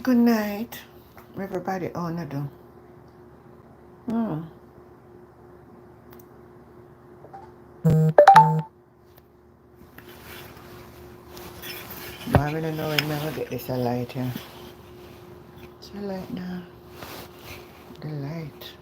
Good night, everybody on the do. But I don't know when I get this a light here. It's a light now. The light.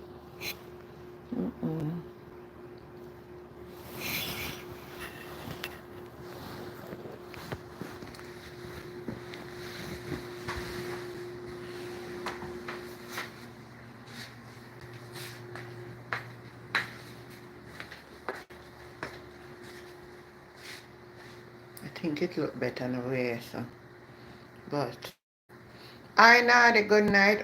I think it look better in a way, so. But I know the good night.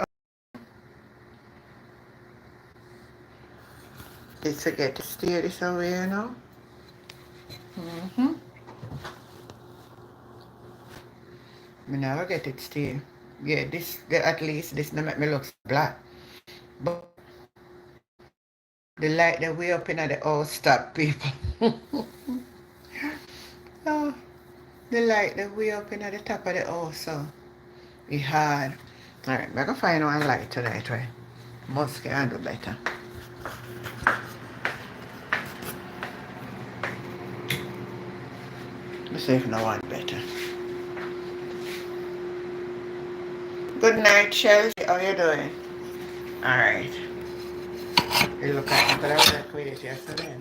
It's forget to steer this away, you know. I never get it steer. Yeah, this at least this not make me look black. But the light that way up in the house stop people. Oh, the light that way up in the top of the house, so it's hard. Alright, I'm gonna find one light tonight, right? Must can do better. Let's see if no one better. Good night, Chelsea. How you doing? Alright. You look at me, but I work with it yesterday.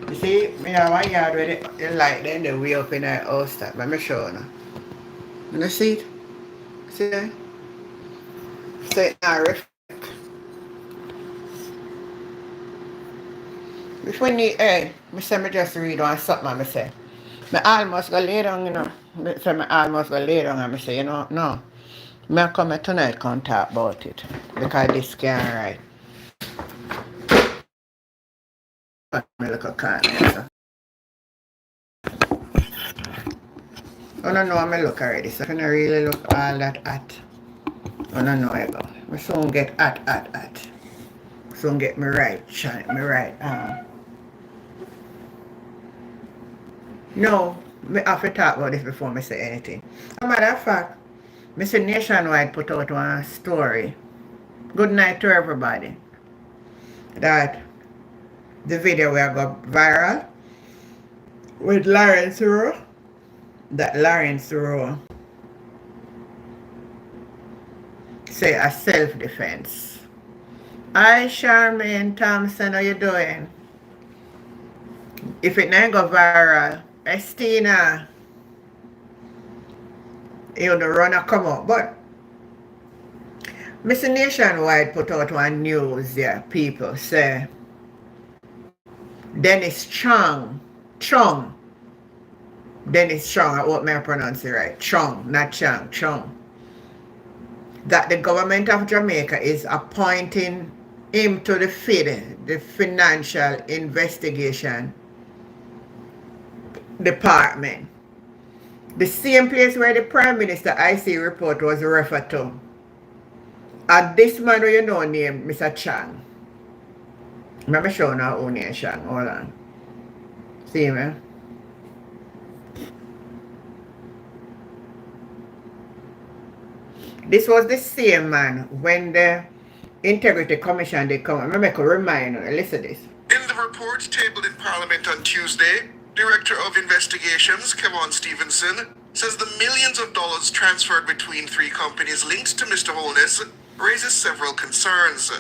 You see, me have one yard with the light then the way up in the house top. Let me show you now. You see it? See that? So it now reflect. If we need, hey, me say me just read on something me say. Me almost go lay down, you know. Me say me almost go lay down and me say, you know, no. Me come tonight come talk about it. Because this can't right. Me look a corner, so. I don't know me look already, so if I really look all that hot. I don't know about. Me soon get hot. Soon get me right, shine me right. No, me have to talk about this before me say anything. As a matter of fact, Mr. Nationwide put out one story. Good night to everybody. That the video will go viral with Lawrence Rowe. That Lawrence Rowe say a self-defense. Hi Charmaine Thompson, how you doing? If it not go viral, Estina, you know, run a come up. But Mr. Nationwide put out one news, yeah, people say Dennis Dennis Chung, I hope I pronounce it right. Chung, not Chang, Chung. That the government of Jamaica is appointing him to the FID, the Financial Investigation Department. The same place where the Prime Minister IC report was referred to. And this man you know named Mr. Chang. Let me show now who name Chang. Hold on. See me? This was the same man when the Integrity Commission they come. Let me make a reminder. Listen to this. In the report tabled in Parliament on Tuesday, Director of Investigations Kevon Stevenson says the millions of dollars transferred between three companies linked to Mr. Holness raises several concerns.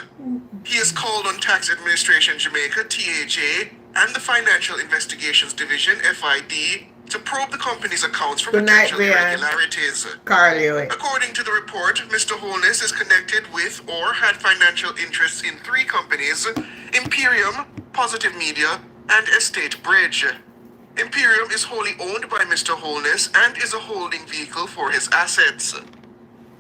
He has called on Tax Administration Jamaica (TAJ) and the Financial Investigations Division (FID) to probe the company's accounts for potential irregularities. According to the report, Mr. Holness is connected with or had financial interests in three companies: Imperium, Positive Media, and Estate Bridge. Imperium is wholly owned by Mr. Holness and is a holding vehicle for his assets.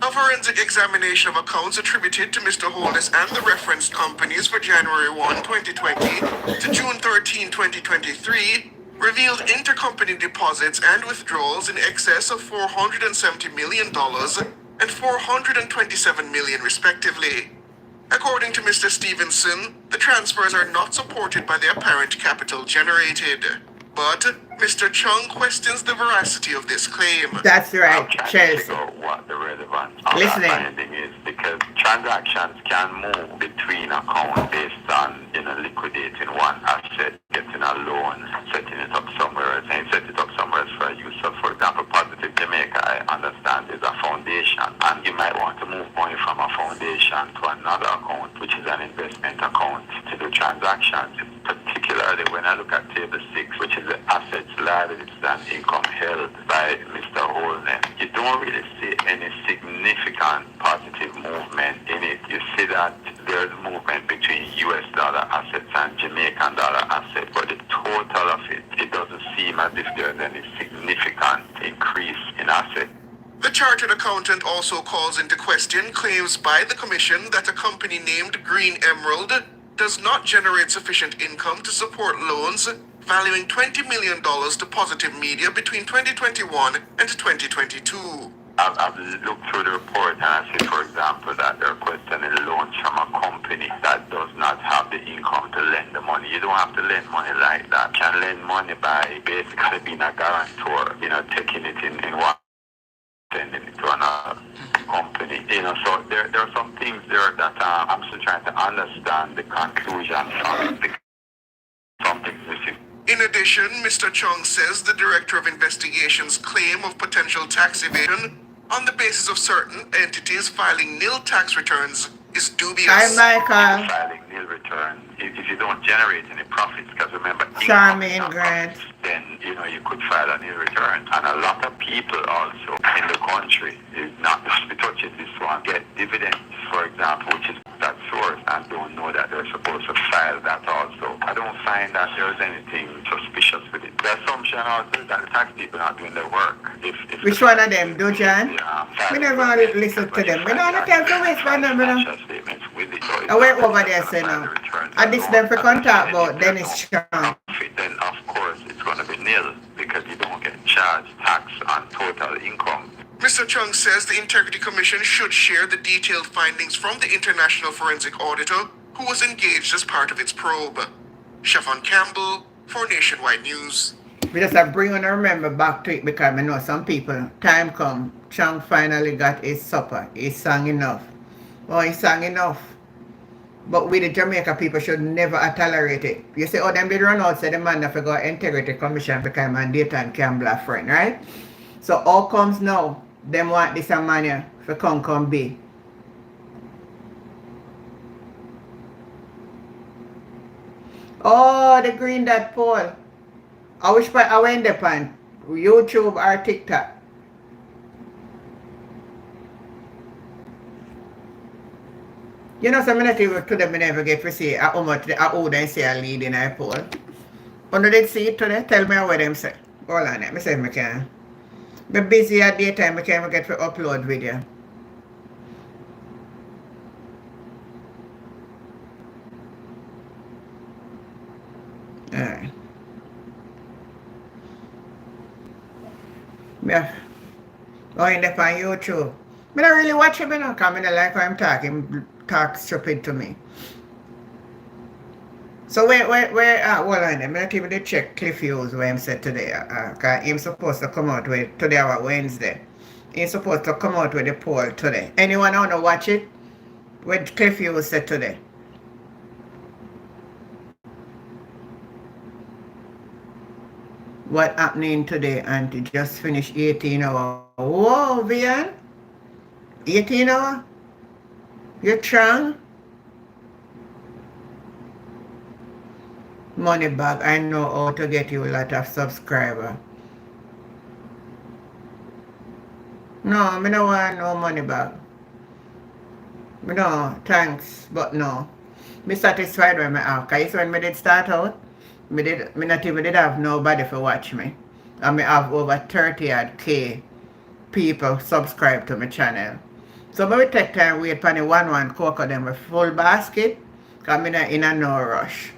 A forensic examination of accounts attributed to Mr. Holness and the referenced companies for January 1, 2020 to June 13, 2023 revealed intercompany deposits and withdrawals in excess of $470 million and $427 million respectively. According to Mr. Stevenson, the transfers are not supported by the apparent capital generated. But Mr. Chung questions the veracity of this claim. That's right, I'm trying to Chelsea. figure out what the relevance of Listening. that finding is, because transactions can move between accounts based on liquidating one asset, getting a loan, setting it up somewhere else, and set it up somewhere else for use. So, for example, Positive Jamaica, I understand, is a foundation, and you might want to move money from a foundation to another account, which is an investment account, to do transactions. Particularly when I look at Table 6, which is the assets, liabilities, and income held by Mr. Holness, you don't really see any significant positive movement in it. You see that there's movement between US dollar assets and Jamaican dollar assets, but the total of it, it doesn't seem as if there's any significant increase in assets. The chartered accountant also calls into question claims by the commission that a company named Green Emerald does not generate sufficient income to support loans valuing $20 million to Positive Media between 2021 and 2022. I've looked through the report and I see, for example, that they're questioning loans from a company that does not have the income to lend the money. You don't have to lend money like that. You can lend money by basically being a guarantor, taking it in one, sending it to another company. So there are some things there that I'm still trying to understand the conclusion from it. Something missing. In addition, Mr. Chung says the Director of Investigation's claim of potential tax evasion on the basis of certain entities filing nil tax returns is dubious. Hi, Michael. Filing nil returns, if you don't generate any profits, because remember, Charmaine Grant. Then you could file a nil return. And a lot of people also in the country, is not just to touch it, this one, get dividends, for example, which is that source, and don't know that they're supposed to file that also. I don't find that there's anything suspicious with it. The assumption also is that the tax people are not doing their work. Which one of them, do John? We never listen to them. We don't have time to waste for them, I went over there, say now. And this them for contact about Dennis Chung. Then of course it's going to be nil, because you don't get charged tax on total income. Mr. Chung says the Integrity Commission should share the detailed findings from the International Forensic Auditor who was engaged as part of its probe. Siobhan Campbell for Nationwide News. We just have bring on a remember back to it, because I know some people, time come, Chung finally got his supper. He sang enough. Oh, he sang enough. But we the Jamaica people should never tolerate it. You say, oh, them did run out, say the man that forgot Integrity Commission because man Dayton Campbell a friend, right? So all comes now, them want this a man for come be. Oh, the green dot poll. I wish I went upon YouTube or TikTok. Some minute to them I never get to see how much how they say a lead in a poll. When they see it today, tell me what them say. Hold on, let me say I can. I'm busy at daytime, I can't get to upload video. Alright. Yeah. Oh, in the on YouTube. I don't really watch it, because I don't like how I'm talking. Talk stupid to me. So where hold on, I'm not even check Cliff Hughes where I'm said today. Cause he's supposed to come out with today our Wednesday. He's supposed to come out with the poll today. Anyone wanna watch it? What Cliff Hughes said today? What happening today, Auntie? Just finished 18 hours. Whoa, Vian? 18 hours? You're strong? Money bag, I know how to get you a lot of subscribers. No, I don't want no money bag. No, thanks, but no. I'm satisfied with my have. Because when I did start out, I not even did have nobody for watch me. And I have over 30K people subscribe to my channel. So I will take time wait for the one cocoa them with full basket, because I'm in a no rush.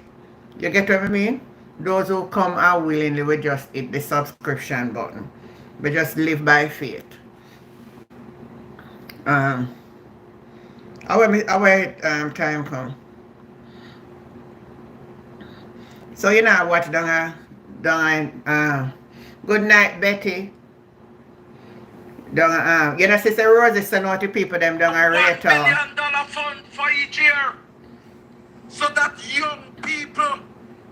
You get what I mean? Those who come are willingly will just hit the subscription button. We just live by faith. Our time come. So I watch down Good night, Betty. You know, Sister Rose is sending out to people them down a rate. $1 million fund for each year so that young people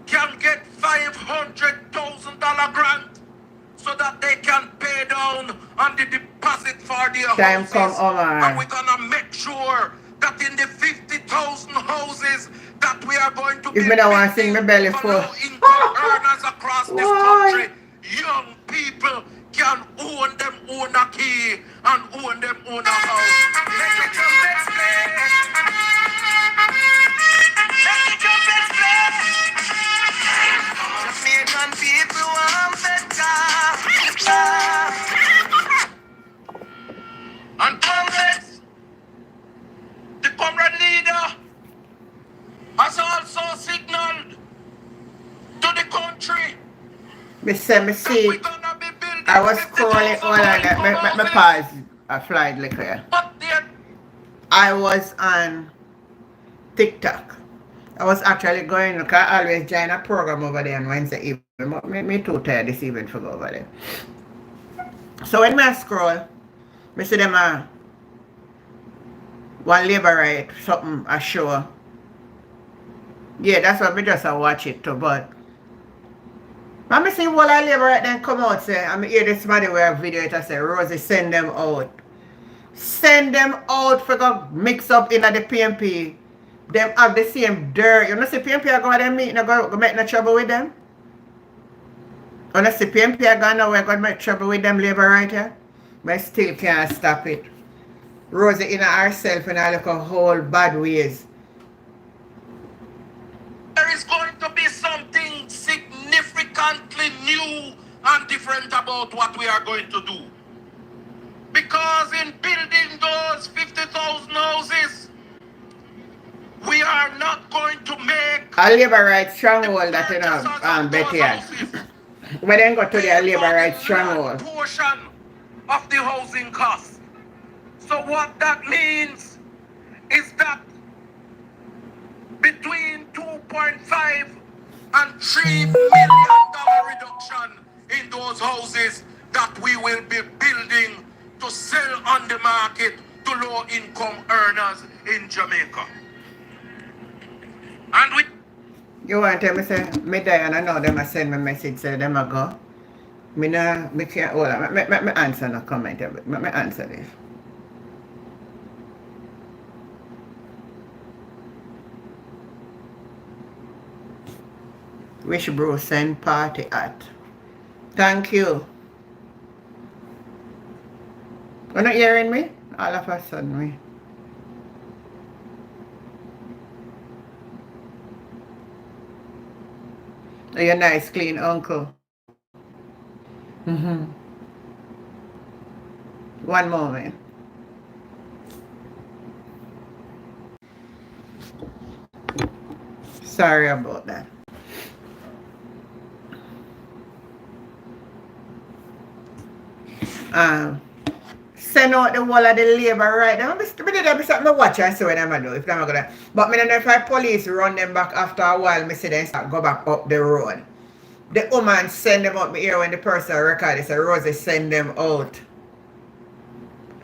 can get $500,000 grant so that they can pay down on the deposit for their Time houses. come, Omar. And we're gonna make sure that in the 50,000 houses that we are going to If me don't want to sing my belly for full. low-income earners across this Why? country, young people can own them own a key and own them own a house. Let the trumpets play. Let the trumpets play. Jamaican people want better. And comrades, the comrade leader has also signaled to the country Me say, me that see. we're gonna be building I was scrolling 50,000 all of that. Me houses. pause a flight like here. But they're I was on TikTok. I was actually going, look, I always join a program over there on Wednesday evening. But me too tired this evening for go over there. So when I scroll, me see them one labor right, something a show. Yeah, that's what me just watch it too, but I see one labor right then come out say, I hear this somebody where a video it I say, Rosie send them out. Send them out for go mix up in the PMP. Them have the same dirt. You know see PMP are going to them meeting go make no trouble with them? You know see PMP are going nowhere going to make trouble with them labor right here? But still can't stop it. Rosie in herself and I look a whole bad ways. there is going to be something significantly new and different about what we are going to do. Because in building those 50,000 houses, we are not going to make A labor rights stronghold that you know, Betty had. When they go to their labor rights stronghold. portion of the housing cost. So what that means is that between 2.5 and $3 million reduction in those houses that we will be building to sell on the market to low-income earners in Jamaica. And we You want to tell me say, me die and I know them I send me message say them I go. Me can't hold on. Me answer no comment. Me answer this. Wish bro send party at. Thank you. You're not hearing me? All of a sudden me. You're nice, clean uncle. One moment. Sorry about that. Send out the whole of the labor right now. Me watch and see what I'm gonna do if I'm gonna. But me don't know if I police run them back after a while, me see them start go back up the road. The woman send them out, me hear when the person record it, say Rosie send them out.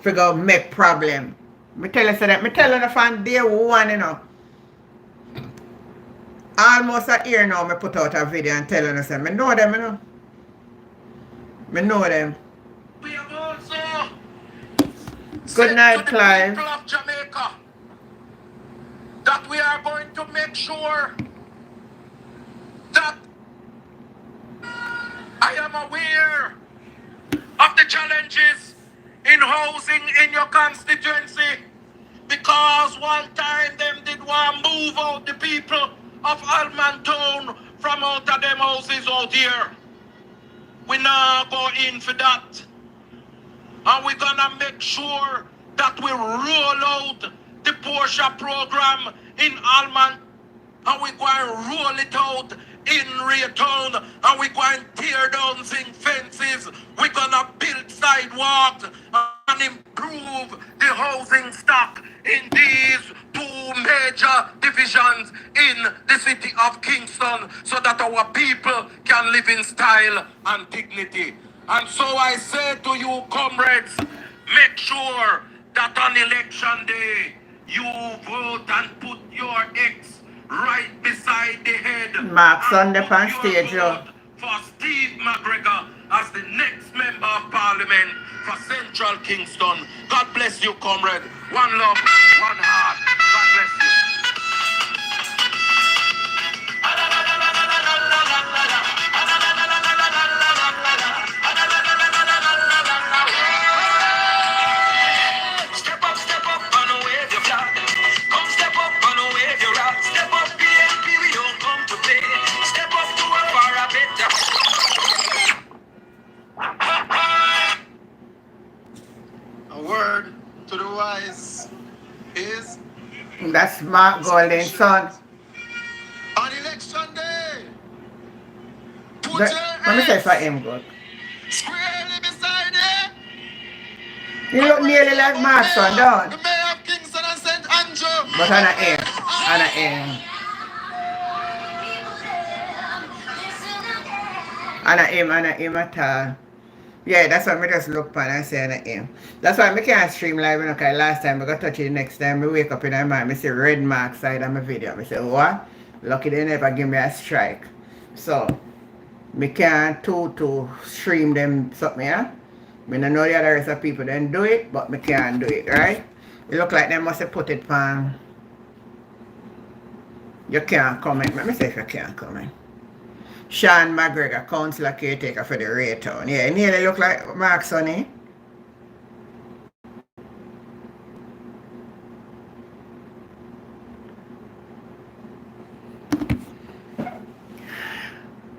Figure make problem. Me tell you so that me tell you from day one, you know. Almost a year now me put out a video and tell you say me know them, you know. Me know them. We have also Good night, to Clive. the people of Jamaica that we are going to make sure that I am aware of the challenges in housing in your constituency, because one time them did want to move out the people of Alman Town from out of them houses out here. We now go in for that. And we're gonna make sure that we roll out the Porsche program in Alman, and we're going to roll it out in Raytown, and we're going to tear down zinc fences. We're gonna build sidewalks and improve the housing stock in these two major divisions in the city of Kingston, so that our people can live in style and dignity. And so I say to you, comrades, make sure that on election day, you vote and put your X right beside the head. Mark Sunday and on put stage, your yo. vote for Steve McGregor as the next member of parliament for Central Kingston. God bless you, comrade. One love, one heart. God bless you. Step up and wave your flag. Come step up and wave your rock. Step up, PNP, we don't come to play. Step up to a far better. A word to the wise is That's Mark Golden son. on election day. Put Let me say for your him good. squarely beside it. He look nearly like Mark son, The don't? mayor of Kingston and St. Andrew. But on a him. On a him. On a him at all. Yeah, that's what I just look upon and say on a him. That's why I can't stream live, because last time I got touch it the next time I wake up in the morning, I see red mark side of my video. I say, what? Lucky they never give me a strike. So, me can't to stream them something, yeah? I don't know the other rest of people then do it, but me can't do it, right? It look like they must have put it on. You can't comment. Let me say if you can't comment. Sean McGregor, councillor caretaker for the Raytown. Yeah, it nearly look like Mark Sonny.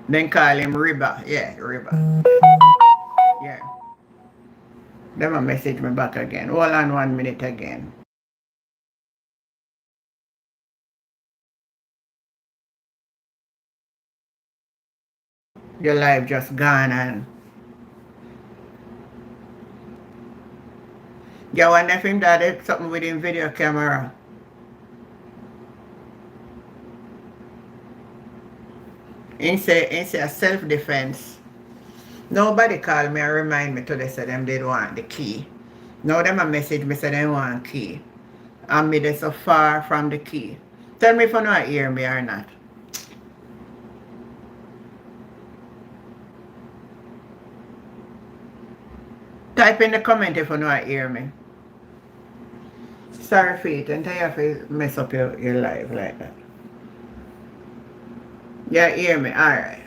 Then call him Riba. Yeah, Riba. Yeah. Then I message me back again. Hold on 1 minute again. Your life just gone and you wonder if him did something with him video camera. He say a self-defense. Nobody called me and remind me today say them did want the key. Now them a message me say they want key. And me they so far from the key. Tell me if you not hear me or not. Type in the comment if you not hear me. Sorry for it, and you have to mess up your life like that. Yeah, hear me. Alright.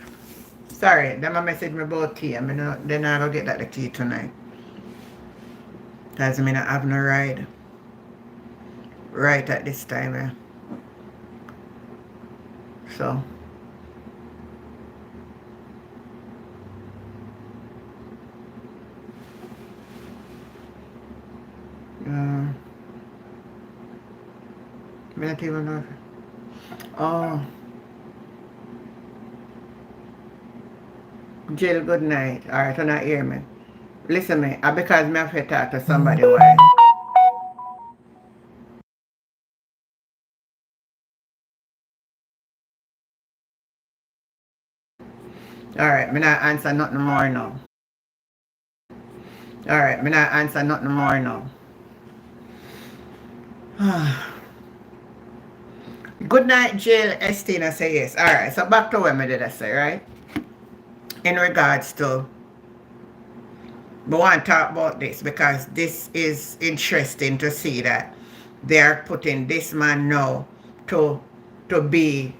Sorry, them a message me about key. Then I go get that the key tonight. Because I not have no ride. Right at this time, yeah. So. I don't even know. Oh. Jill, good night. Alright, you not hear me. Listen me, because me have to talk to somebody why. Alright, me not answer nothing more now. Alright, me not answer nothing more now. Good night, Jill. Estina say yes. Alright, so back to what me did I say, right? In regards to, I want to talk about this because this is interesting to see that they are putting this man now to be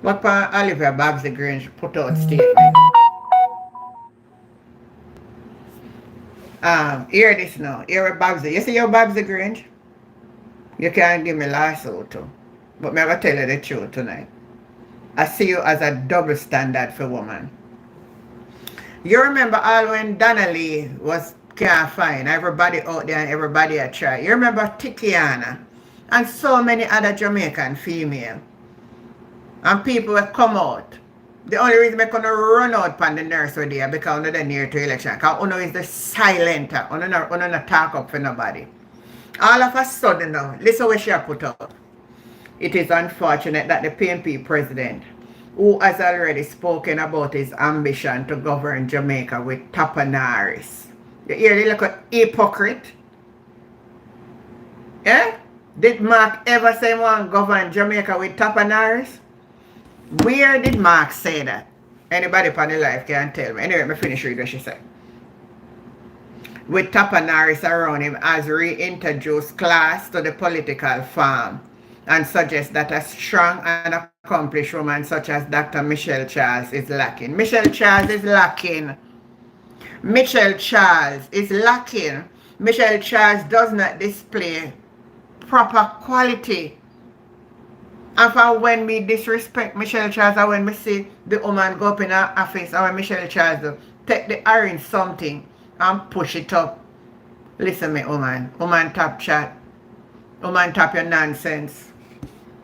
what Oliver Babs Grange put out statement. Hear this now. Hear what Babs. You see your Babs Grange? You can't give me lawsuit too. But me I tell you the truth tonight. I see you as a double standard for woman. You remember all when Donnelly was can't find everybody out there and everybody a try. You remember Tikiana and so many other Jamaican female. And people will come out The only reason I gonna run out on the nurse with there because they're near to election. Because uno is the silenter. Uno not talk up for nobody. All of a sudden now, listen what she put up. It is unfortunate that the PNP president, who has already spoken about his ambition to govern Jamaica with Tapanaris. You hear the little hypocrite? Eh? Did Mark ever say he want to govern Jamaica with Tapanaris? Where did Mark say that? Anybody upon the life can tell me. Anyway, me finish reading what she said. With Tapanaris around him has reintroduced class to the political farm and suggests that a strong and accomplished woman such as Dr. Michelle Charles is lacking. Michelle Charles is lacking. Michelle Charles is lacking. Michelle Charles does not display proper quality. And for when me disrespect Michelle Charles, or when me see the woman go up in her office, or when Michelle Charles do, take the orange something and push it up. Listen me, woman. Woman top chat. Woman top your nonsense.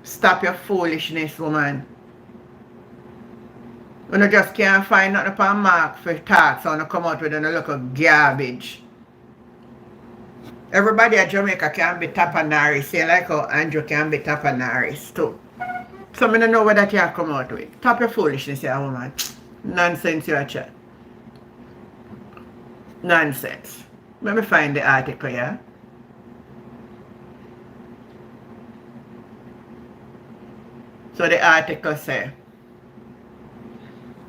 Stop your foolishness, woman. You just can't find nothing upon Mark for talk, so you come out with a local garbage. Everybody at Jamaica can be Tapanaris, same like how Andrew can be Tapanaris too. So I don't know what that you have come out with. Stop your foolishness here, woman. Nonsense you are chat. Nonsense. Let me find the article here. So the article says,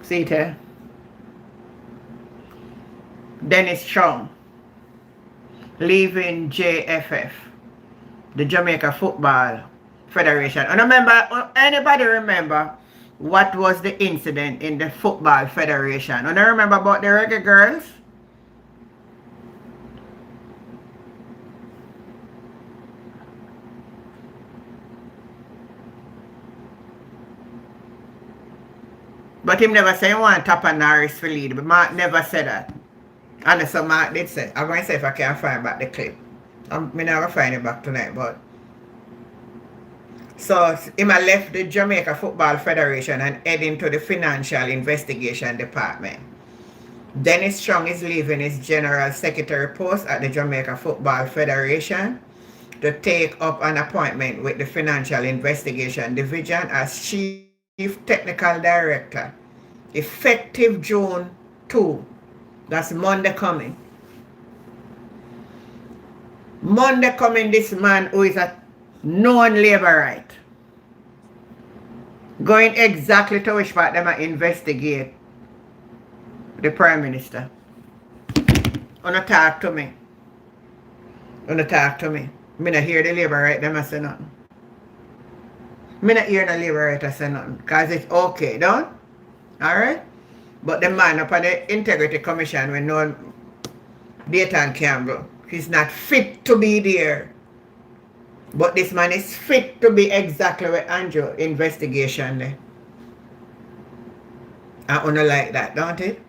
see it here? Dennis Strong leaving JFF, the Jamaica Football Federation. And remember, anybody remember what was the incident in the Football Federation? And I remember about the reggae girls? But him never say he want Tapanaris to lead. But Mark never said that. And so Mark did say. I'm going to say if I can find back the clip. I'm never find it back tonight, but. So him left the Jamaica Football Federation and head into the Financial Investigation Department. Dennis Strong is leaving his General Secretary post at the Jamaica Football Federation to take up an appointment with the Financial Investigation Division as Chief Technical Director, effective June 2. That's Monday coming. Monday coming, this man who is a known laborite, going exactly to which part them investigate the Prime Minister. Wanna talk to me. Wanna talk to me. Me not hear the laborite them a say nothing. Me not hear the laborite say nothing. Because it's okay, don't? Alright? But the man up on the Integrity Commission when no Dayton Campbell, he's not fit to be there. But this man is fit to be exactly where Andrew investigation there. I wanna like that, don't it?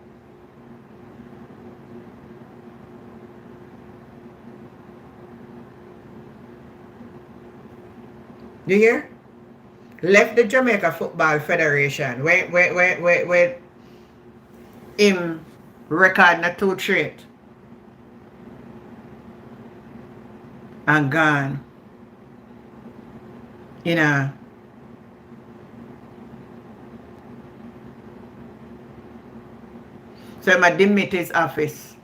You hear? Left the Jamaica Football Federation where him recording a 2 trade and gone. You know. So I demit his office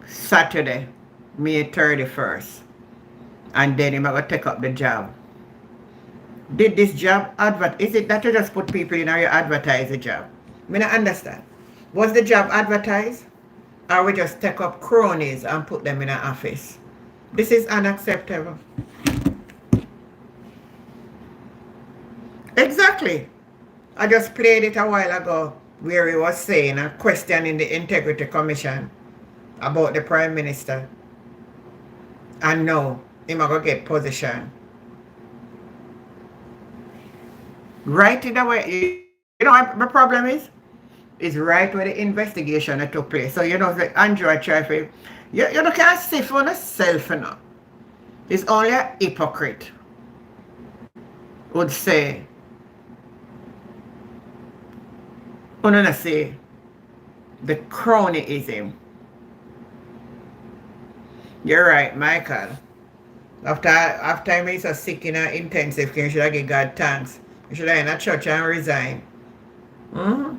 Saturday, May 31st. And then I'm going to take up the job. Did this job is it that you just put people in or you advertise the job? I don't understand. Was the job advertised? Or we just take up cronies and put them in an office? This is unacceptable. Exactly. I just played it a while ago where he was saying and questioning the Integrity Commission about the Prime Minister. And now, he's going to get position. Right in the way, you know what the problem is? It's right where the investigation that took place. So, you know, the Andrew Traffic, you can't see for yourself, you know. It's only a hypocrite would say Unana say the cronyism. You're right, Michael. After I made so sick in an intensive care, you should have give God thanks. You should have in a church and resign. Mm-hmm.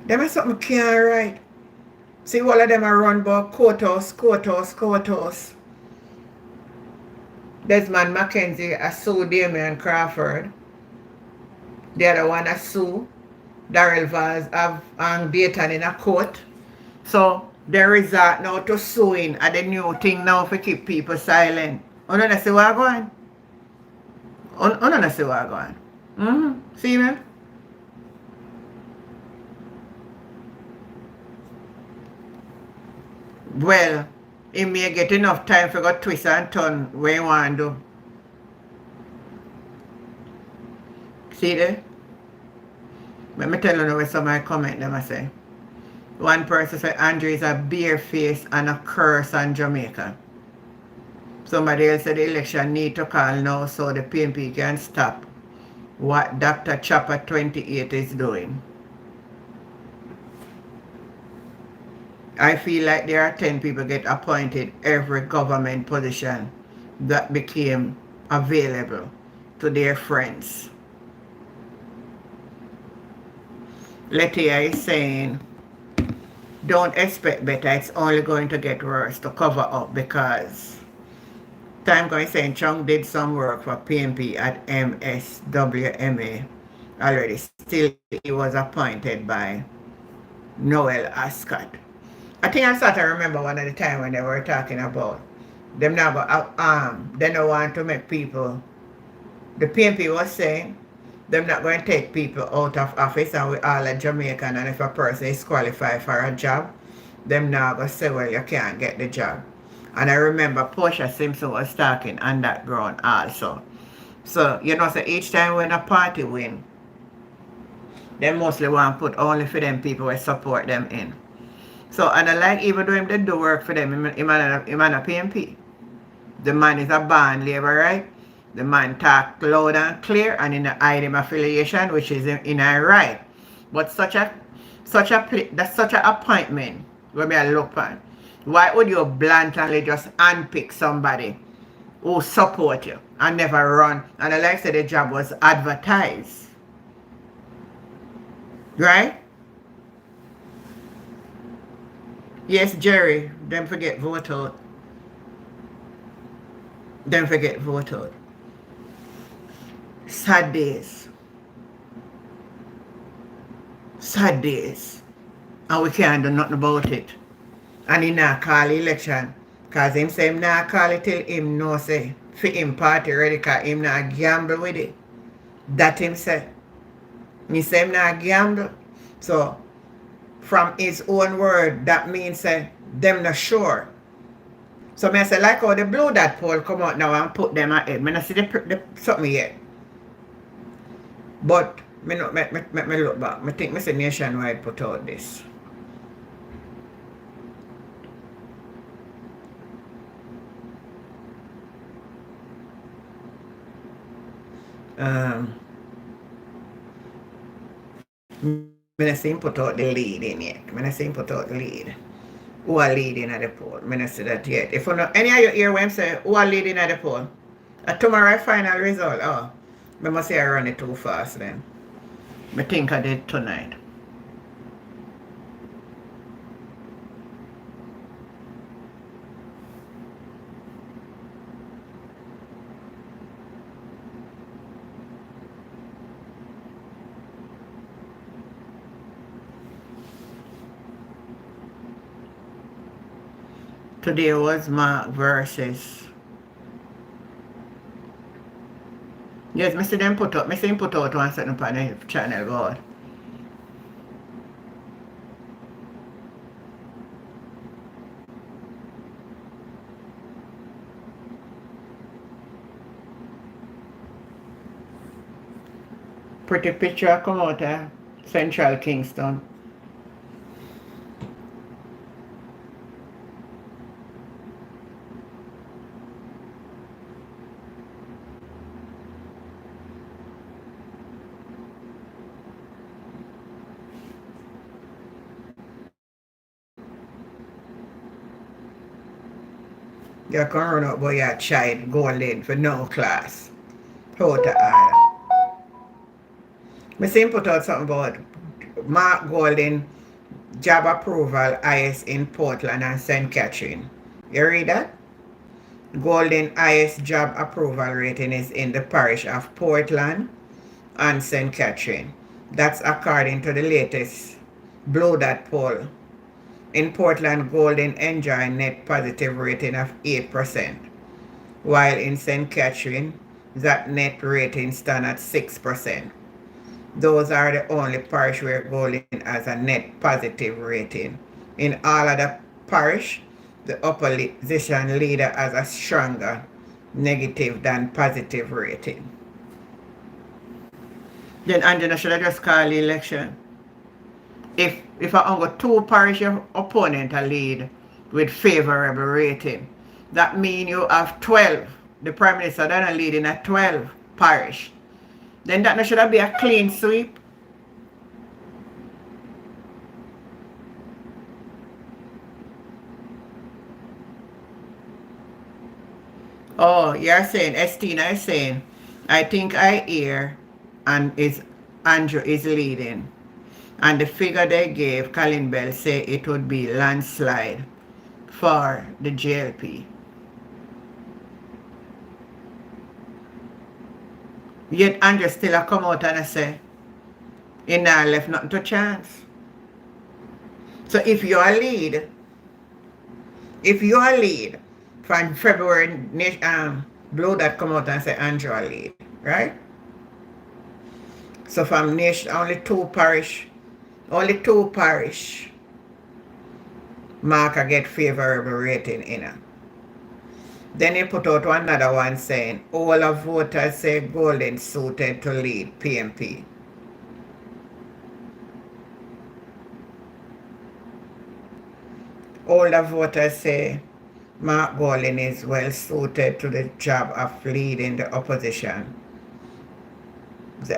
Them is something can't right. See, all of them are run by courthouse. Desmond Mackenzie a sue Damian Crawford. The other one a sue Darrell Vaz have Dayton in a court. So they resort now to suing at the new thing now to keep people silent. You don't see what going on? You don't see what going on? Mm-hmm. See me? Well, he may get enough time for go twist and turn where he want to do. See there? Let me tell you what some of my comment them I say. One person said Andrew is a bare face and a curse on Jamaica. Somebody else said the election need to call now so the PNP can stop what Dr. Chopper 28 is doing. I feel like there are 10 people get appointed every government position that became available to their friends. Letia is saying, don't expect better, it's only going to get worse to cover up because Time going saying Chung did some work for PNP at MSWMA already. Still, he was appointed by Noel Ascott. I think I start to remember one of the time when they were talking about them now go they don't want to make people. The PNP was saying them not going to take people out of office and we all are Jamaican and if a person is qualified for a job, them now go say, well, you can't get the job. And I remember Portia Simpson was talking on that ground also. So, you know, so each time when a party win, they mostly want to put only for them people who support them in. So, and I like even though him they do work for them, him and a PNP. The man is a band labor, right? The man talk loud and clear and in the item affiliation, which is in a right. But that's such an appointment where me I look at. Why would you blatantly just unpick somebody who support you and never run? And like I said, the job was advertised. Right? Yes, Jerry, don't forget vote out. Don't forget vote out. Sad days. Sad days. And we can't do nothing about it. And he not call election. Cause him say him not call it till him know say for him party ready cause him not gamble with it. That him say. He say him not gamble. So from his own word that means say them not sure. So me say like how they blow that poll come out now and put them ahead. Me not see the something yet. But me look back. Me think me say Nationwide put out this. Me not see him put out the lead in yet. Me not see him put out the lead. Who are leading at the poll? Me not see that yet. If you know any of you hear when say who are leading at the poll? Tomorrow final result. Oh, me must say I run it too fast then. Me think I did tonight. Today was Mark versus. Yes, me see them put out. Me see him put out one certain on the channel board. Pretty picture come out of Central Kingston. You can run out boy your child golden for no class. How to order. Me see him put out something about Mark Golden job approval highest in Portland and St. Catherine. You read that? Golden highest job approval rating is in the parish of Portland and St. Catherine. That's according to the latest Blue Dot poll. In Portland, Golden enjoy net positive rating of 8%, while in St. Catherine, that net rating stand at 6%. Those are the only parish where Golden has a net positive rating. In all other parish, the opposition leader has a stronger negative than positive rating. Then Angela, should I just call the election? If I only two parish opponent a lead with favorable rating, that means you have 12. The Prime Minister then leading at 12 parish. Then that should be a clean sweep. Oh, you're saying, Estina is saying, I think I hear and Andrew is leading. And the figure they gave, Colin Bell say it would be landslide for the JLP. Yet Andrew still a come out and I say, he not left nothing to chance. So if you are lead from February, Blue that come out and say Andrew a lead, right? So from nation, only two parish, Mark get favorable rating in it. Then he put out another one saying, all of voters say Golden suited to lead PMP. All the voters say Mark Golden is well suited to the job of leading the opposition.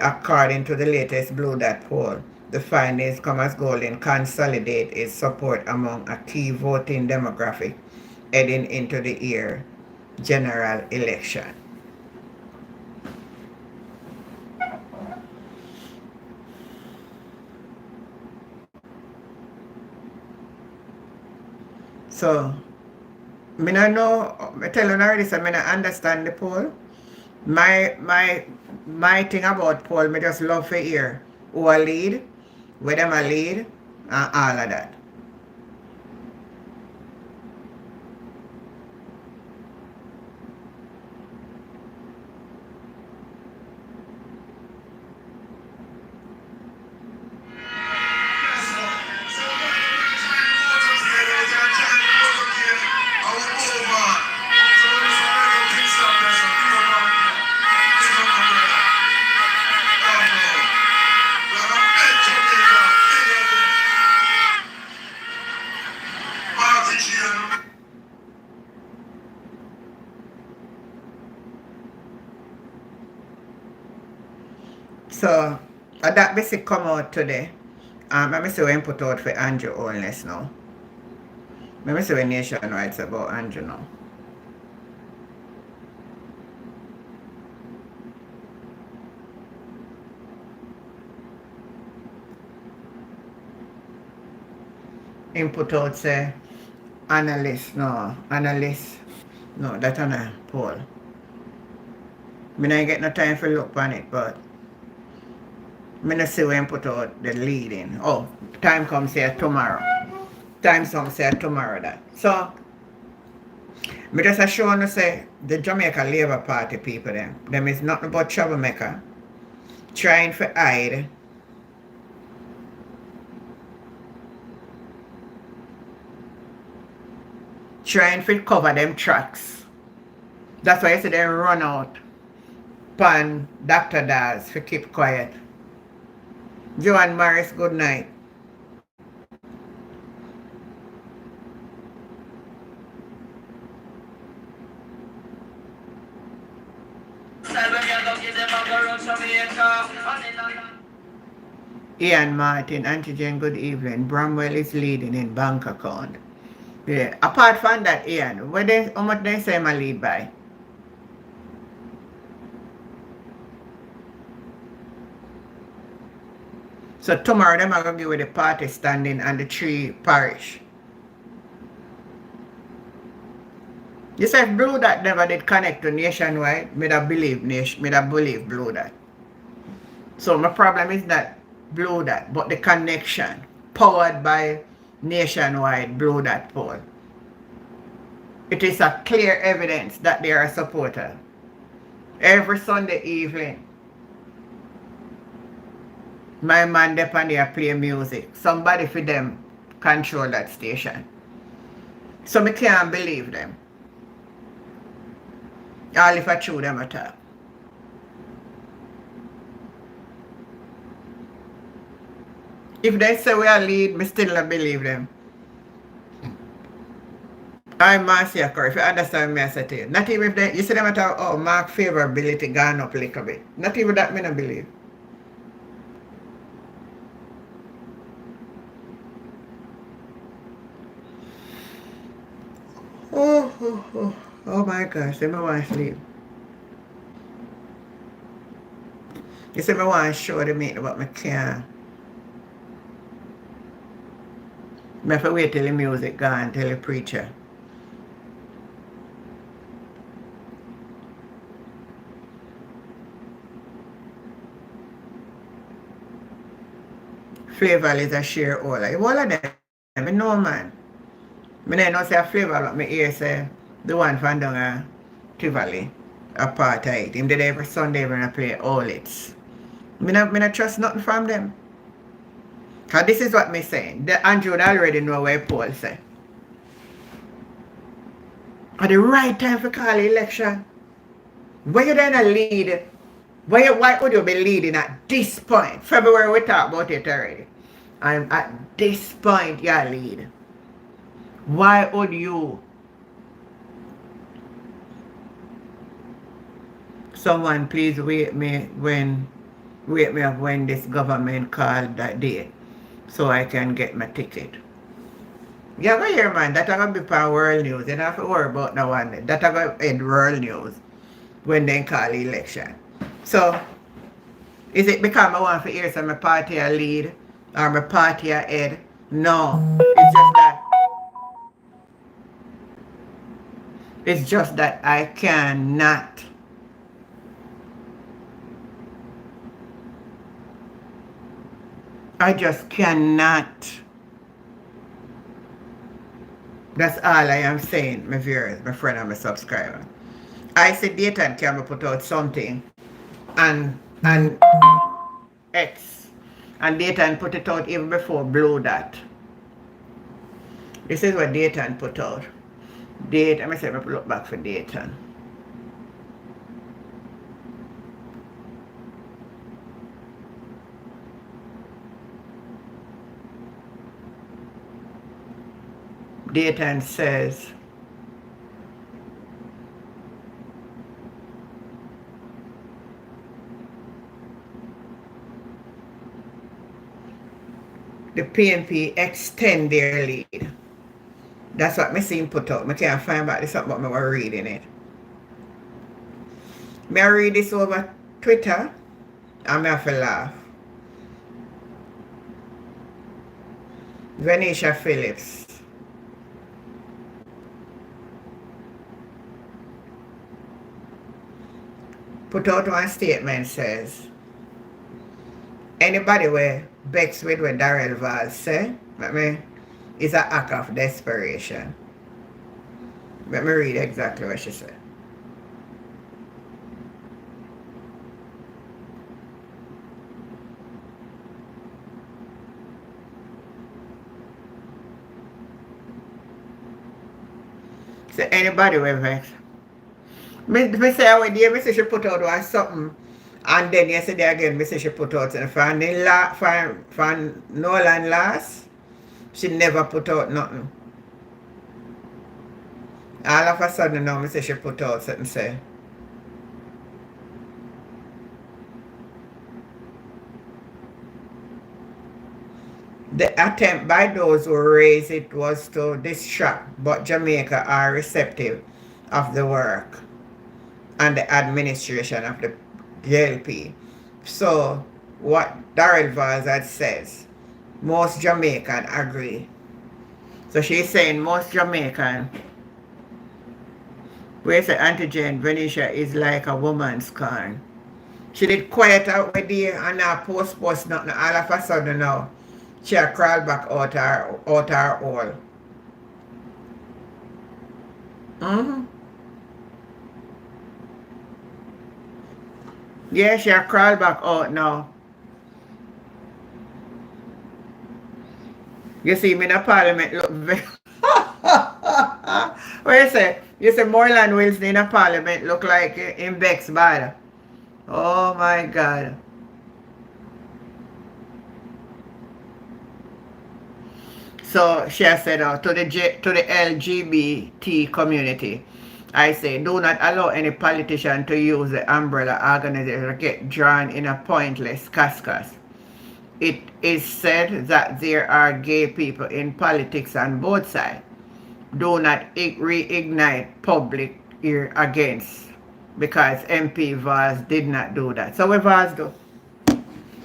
According to the latest Blue Dot poll, the findings come as Golden consolidate its support among a key voting demographic heading into the year general election. So, I don't know, I tell you already, so I don't understand the poll. My thing about poll, I just love to hear who a lead, where them a lead, and all of that. So, that basic come out today. Let me see when put out for Andrew Holness now. Let me see when Nation writes about Andrew now. Input out say analyst, no, that's on a poll. I don't get no time for look on it, but I don't see when put out the leading. Oh, time comes here tomorrow. Time comes here tomorrow that. So, I just show you say the Jamaica Labour Party people them is nothing but troublemaker. Trying to hide. Trying to cover them tracks. That's why you see they run out pan Dr. Daz to keep quiet. Joan Morris, good night. Ian Martin, Antigen, good evening. Bramwell is leading in bank account. Yeah. Apart from that, Ian, how much they say my lead by? So tomorrow them are gonna give you the party standing and the 3 parish. You say if Blue Dot never did connect to Nationwide, me da believe Blue Dot. So my problem is not Blue Dot, but the connection powered by Nationwide Blue Dot poll. It is a clear evidence that they are a supporter. Every Sunday evening, my man up and there play music. Somebody for them control that station. So me can't believe them. All if I chew them at all. If they say we are lead, me still not believe them. I'm Marcia, if you understand me, I say to you. Not even if they, you see them at all, oh, mark favorability gone up a little bit. Not even that me not believe. Oh my gosh, I want to sleep. You see me want to show the meat, but I can't. I have to wait till the music gone, till the preacher. Flavor is a share all. Like, all of them, I know, man. I don't say a flavor, but my ear say the one from down Tivoli, apartheid. Him did every Sunday when I play all it. I don't trust nothing from them. Because this is what me saying. The Andrew already know what Paul say. At the right time for call election. Why you then a lead? Why would you be leading at this point? February we talk about it already. And at this point you lead. Why would you? Someone please wake me up when this government called that day so I can get my ticket. Yeah, go here, man. That's gonna be for world news. You don't have to worry about no one. That's gonna end world news when they call the election. So is it because I want to hear some my party a lead or my party a head? No. It's just that I cannot. I just cannot. That's all I am saying, my viewers, my friend and my subscriber. I said Dayton can put out something and X. And Dayton put it out even before Blue Dot. This is what Dayton put out. Let me say, let me look back for Dayton. Dayton says, the PNP extend their lead. That's what I seen put out. I can't find back this up, but I was reading it. I read this over Twitter and I have to laugh. Venetia Phillips. Put out one statement says, anybody where Bex with what Darrell Val say, is an act of desperation. Let me read exactly what she said. So anybody with Vex. Me say I went there, me say she put out one something. And then yesterday again, me say she put out something. From Nolan last, she never put out nothing. All of a sudden now, me say she put out something say. The attempt by those who raised it was to distract, but Jamaica are receptive of the work and the administration of the JLP. So what Darrell Vazad says, most Jamaican agree. So she's saying most Jamaican, where say Auntie Jane, Venetia is like a woman's corn. She did quiet out with there and now post nothing. All of a sudden now, she a crawl back out her hole. Mm-hmm. Yeah, she a crawl back out now. You see me in the parliament look very what you say? You say Moreland Wilson in the parliament look like in Beck's bad. Oh my God. So she has said to the LGBT community, I say, do not allow any politician to use the umbrella organization to get drawn in a pointless cascas. It is said that there are gay people in politics on both sides. Do not reignite public here against, because MP Vaz did not do that. So what Vaz do?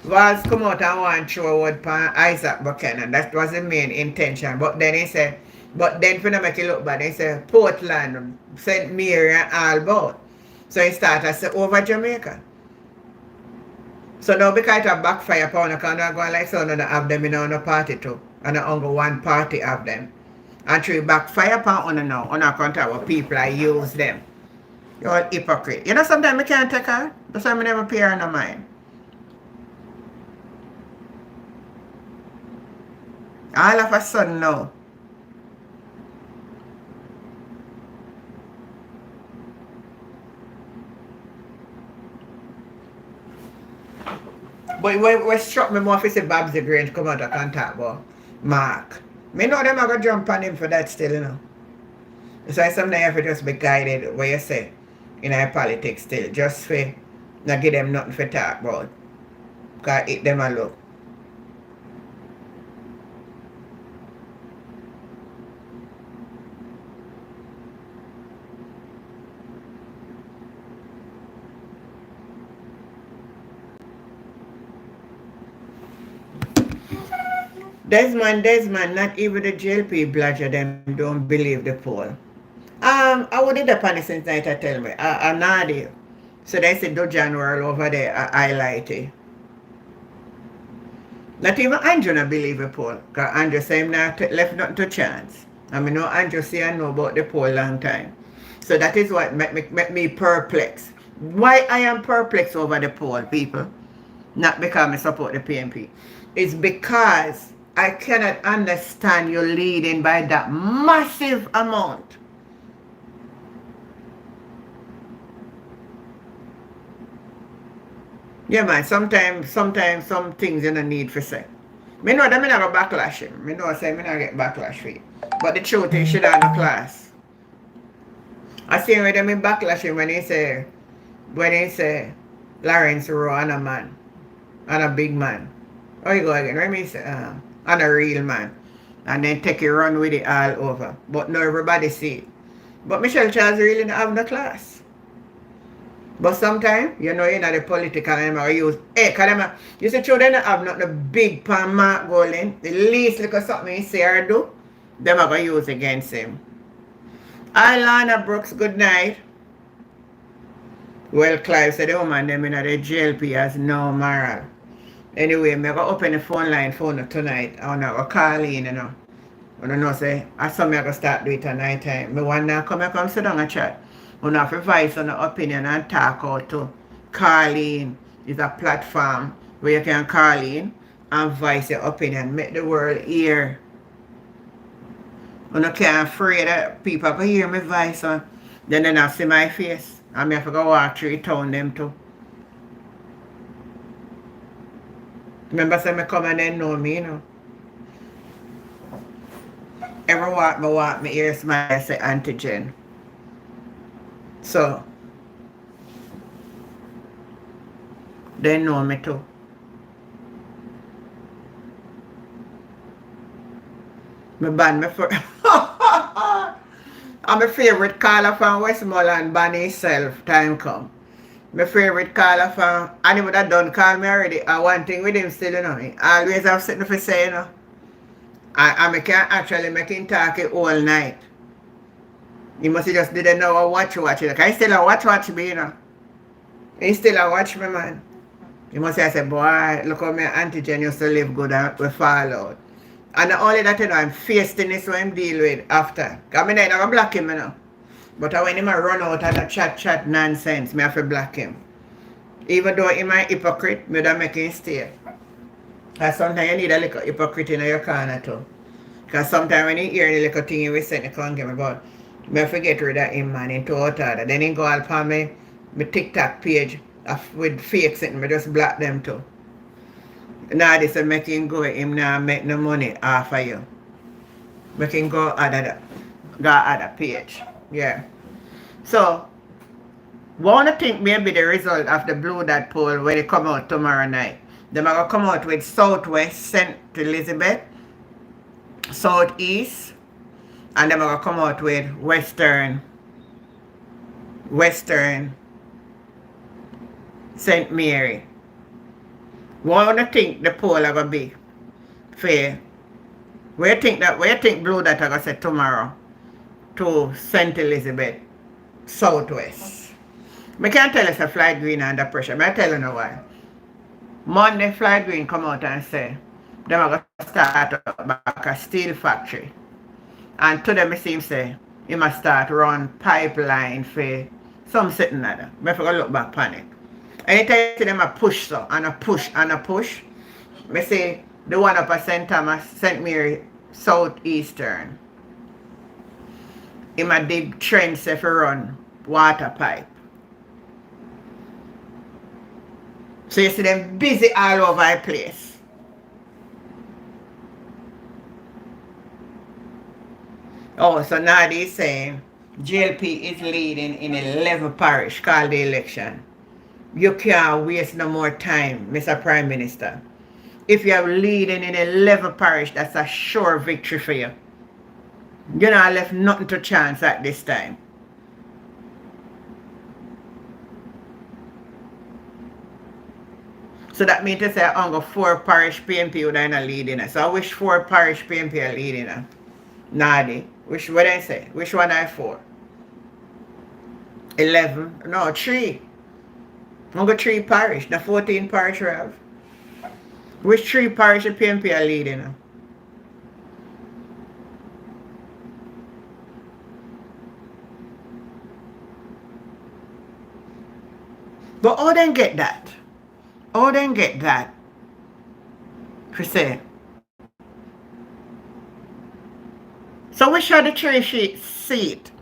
Vaz come out and want to throw a word pan Isaac Buchanan. That was the main intention. But then he said, but then for to make it look bad, he said Portland, St. Mary and all about. So he started to say over Jamaica. So now because it backfire upon a kind of going like so, none have them in our party too. And only one party have them. And through backfire upon on now, on account of what people I use them. You're all hypocrite. You know sometimes I can't take her. That's why I never pay her no mind. All of a sudden now. But what struck me more if it's Babsy Grange come out of contact about Mark. Me know them are going to jump on him for that still, you know. So sometimes you have to just be guided what you say in our politics still. Just for not give them nothing for talk about. Because it them a look. Desmond, not even the JLP bludger them don't believe the poll. I would did upon it since night I tell me. I'm not there. So they said do January over there highlight it. Not even Andrew not believe the poll. Because Andrew say him not left nothing to chance. I mean no Andrew say I know about the poll long time. So that is what make me perplexed. Why I am perplexed over the poll, people? Not because I support the PNP. It's because I cannot understand you leading by that massive amount. Yeah, man, sometimes some things you don't need for say. Me know that me not go backlash him. Me know I say me not get backlash for it. But the truth is she don't have class. I see where them backlash him when he say Lawrence Rowe and a man. And a big man. Oh you go again. Let me say and a real man. And then take a run with it all over. But not everybody see it. But Michelle Charles really don't have no class. But sometimes, you know, you're not the political and I use, hey, because you see, children don't have not the big pan Mark Golding. The least little something he say or do, them are going to use against him. Lana Brooks, good night. Well, Clive said the woman them in the JLP has no moral. Anyway, I'm going to open the phone line for tonight. I want to call in, you know. I don't know, say, I saw me going to start do it at night time. I want to come sit down and chat. You have to voice on the opinion and talk out to call in. It's a platform where you can call in and voice your opinion. Make the world hear. You can't afraid that people can hear my voice. Then they not see my face. And I have to go walk through town them too. Remember say me come and they know me, you know. Every walk, me ear smile, I say Auntie Jen. So, they know me too. Me ban me for I'm my favorite caller from Westmoreland ban himself time come. My favorite caller from and he would have done call me already. I one thing with him still, you know. He always have something for say, you know. I can actually make him talk it all night. He must have just didn't know what watch it. Like, I still a watch me, you know. He still a watch me, man. He must have said, boy, look how my Auntie Jen used to live good and we fall out. And not only that, you know, I'm facing this what I'm deal with after. Because I never block him, you know. But when him a run out and a chat nonsense, me have to block him. Even though he might hypocrite, me don't make him stay. Because sometimes you need a little hypocrite in your corner too. Because sometimes when you hear the little thing you send the can't get me about, me forget rid of him, man, into out order. Then he go all upon me TikTok page with fake something, me just block them too. Now this is make him go, him now make no money off of you. Make him go other page. Yeah. So, wanna think maybe the result of the Blue Dot poll when it come out tomorrow night. They are gonna come out with Southwest St. Elizabeth, Southeast, and they're gonna come out with Western St. Mary. Wanna think the poll are gonna be fair? Where you think Blue Dot are gonna say tomorrow to St. Elizabeth, Southwest? I can't tell us a Flight Green under pressure. I tell you know why. Monday, Flight Green come out and say, them are going to start up back a steel factory. And to them, it seems say, you must start run pipeline for some sitting other. I forgot to look back on it. Anytime you see them a push so, and a push, I say, the one up at St. Thomas, St. Mary, Southeastern. Him a dig trench if you run water pipe. So you see them busy all over the place. Oh, so now they're saying JLP is leading in 11 parish called the election. You can't waste no more time, Mr. Prime Minister. If you're leading in 11 parish, that's a sure victory for you. You're not left nothing to chance at this time. So that means to say I'm going 4 parish PMP would not leading it. So I wish 4 parish PMP are leading it. Nadi. Which what I say? Which one I 4? 11. No, 3. I'm going 3 parish. The 14 parish we have. Which 3 parish the PMP are leading it? But how then get that? How then get that? For say. So which are the 3 seat?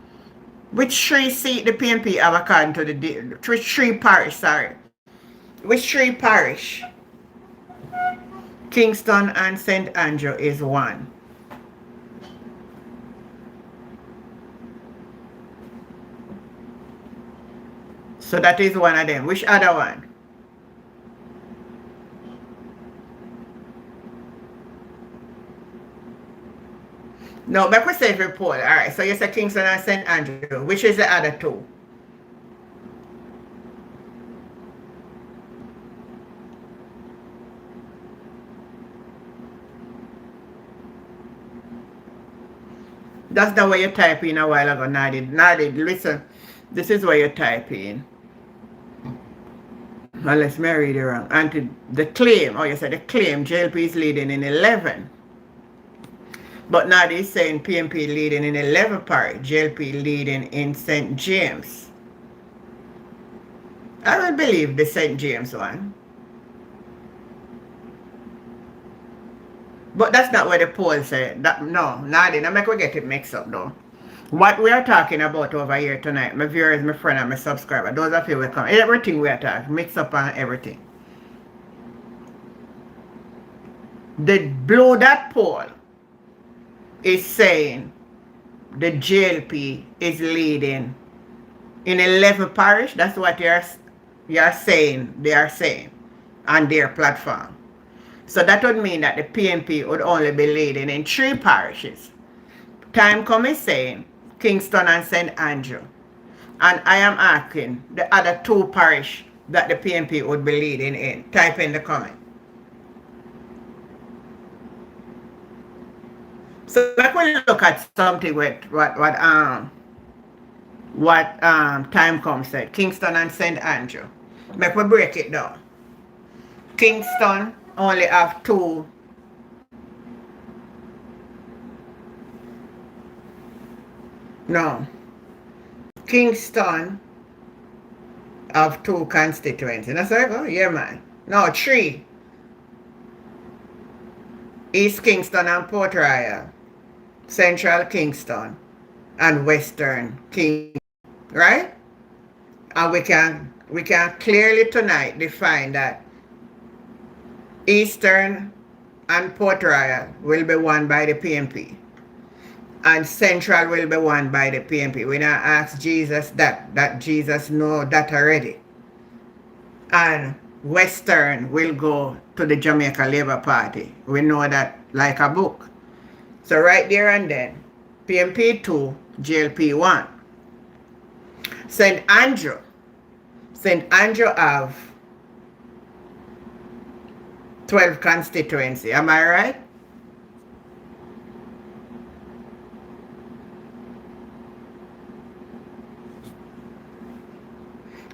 Which 3 seat the PMP have according to the which 3 parish, sorry. Which 3 parish? Kingston and St. Andrew is 1. So that is one of them. Which other one? No, but we say if poll. Alright, so you say Kingston and St. Andrew. Which is the other 2? That's the way you type in a while ago, Nadid, listen. This is where you type in. Unless me read it wrong. And the claim, you said the claim, JLP is leading in 11. But now they're saying PMP leading in 11 parish, JLP leading in St. James. I will believe the St. James one. But that's not what the poll said. No, they don't make we get it mixed up though. What we are talking about over here tonight, my viewers, my friend, and my subscriber, those of you who come, everything we are talking, mix up on everything. The Blue Dot poll is saying the JLP is leading in 11 parish. That's what you're saying, they are saying on their platform. So that would mean that the PNP would only be leading in 3 parishes. Time coming saying Kingston and St. Andrew. And I am asking the other 2 parish that the PNP would be leading in. Type in the comment. So like we look at something with what Time comes said. Kingston and St. Andrew. Make we break it down. Kingston only have 2. No. Kingston have 2 constituencies. That's right, oh yeah man. No, 3. East Kingston and Port Royal. Central Kingston and Western Kingston. Right? And we can clearly tonight define that Eastern and Port Royal will be won by the PNP. And Central will be won by the PNP. We not ask Jesus that Jesus know that already. And Western will go to the Jamaica Labour Party. We know that like a book. So right there and then, PNP 2, GLP 1. St. Andrew have 12 constituency. Am I right?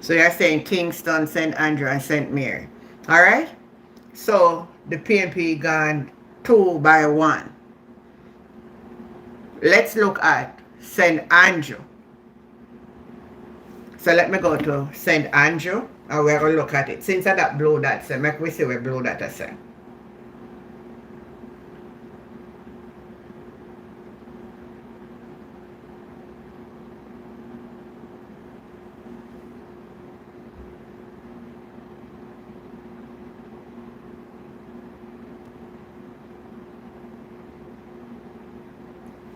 So you're saying Kingston, St. Andrew, and St. Mary. Alright? So the PNP gone 2 by 1. Let's look at St. Andrew. So let me go to St. Andrew and we're going to look at it. Since I got blue that say, make we see where blue that I say.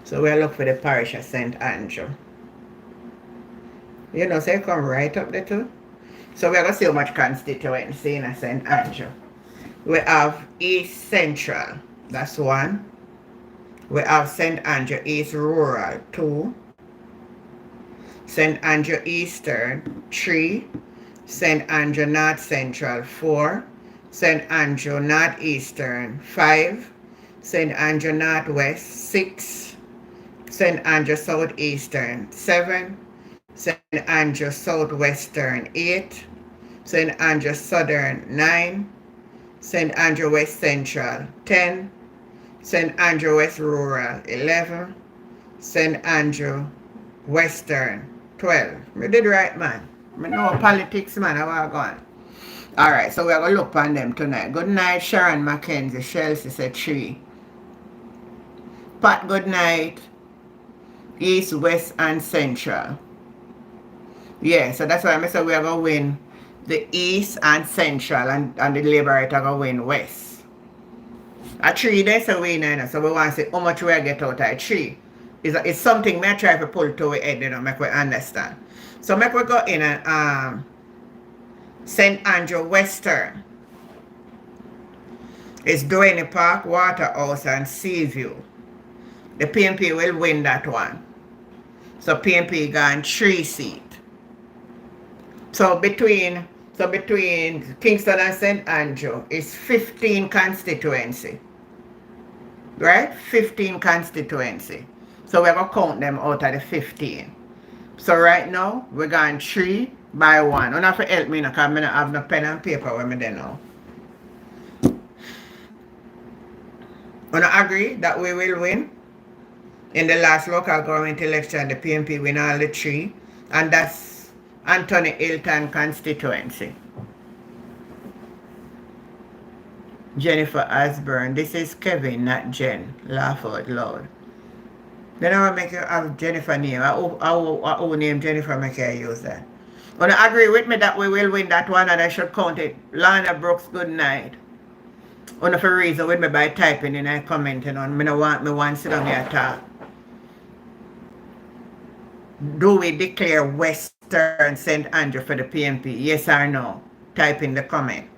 So we'll look for the parish of St. Andrew. You know, so you come right up there too. So we're going to see how much constituency in St. Andrew. We have East Central, that's 1. We have St. Andrew East Rural, 2. St. Andrew Eastern, 3. St. Andrew North Central, 4. St. Andrew North Eastern, 5. St. Andrew Northwest, 6. St. Andrew Southeastern, 7. St. Andrew Southwestern, 8. St. Andrew Southern, 9. St. Andrew West Central, 10. St. Andrew West Rural, 11. St. Andrew Western, 12. We did right, man. I know politics, man. How are going? Alright, so we're going to look on them tonight. Good night, Sharon Mackenzie. Chelsea said 3. Pat, good night. East, West, and Central. Yeah, so that's why I said we're going to win the East and Central, and the Liberator are going to win West. A 3 there, so we know. So we want to see how much we get out of 3. It's something I try to pull to our head, you know, make we understand. So make we go in and St. Andrew Western. It's Duane Park, Waterhouse, and Seaview. The PNP will win that one. So PNP gone 3 seat. So between Kingston and St. Andrew is 15 constituency. Right? 15 constituency. So we're going to count them out of the 15. So right now, we're going 3 by 1. You don't have to help me now because I don't have no pen and paper with me there now. You don't agree that we will win? In the last local government election, the PNP win all the 3. And that's Anthony Hilton constituency. Jennifer Asburn. This is Kevin, not Jen. Laugh out loud. Then I will make you have Jennifer name. I will name Jennifer, make you use that. You agree with me that we will win that one and I should count it. Lana Brooks, good night. You for reason with me by typing in and commenting on. Me no want me one sit down here talk. Do we declare Western St. Andrew for the PNP? Yes or no? Type in the comment.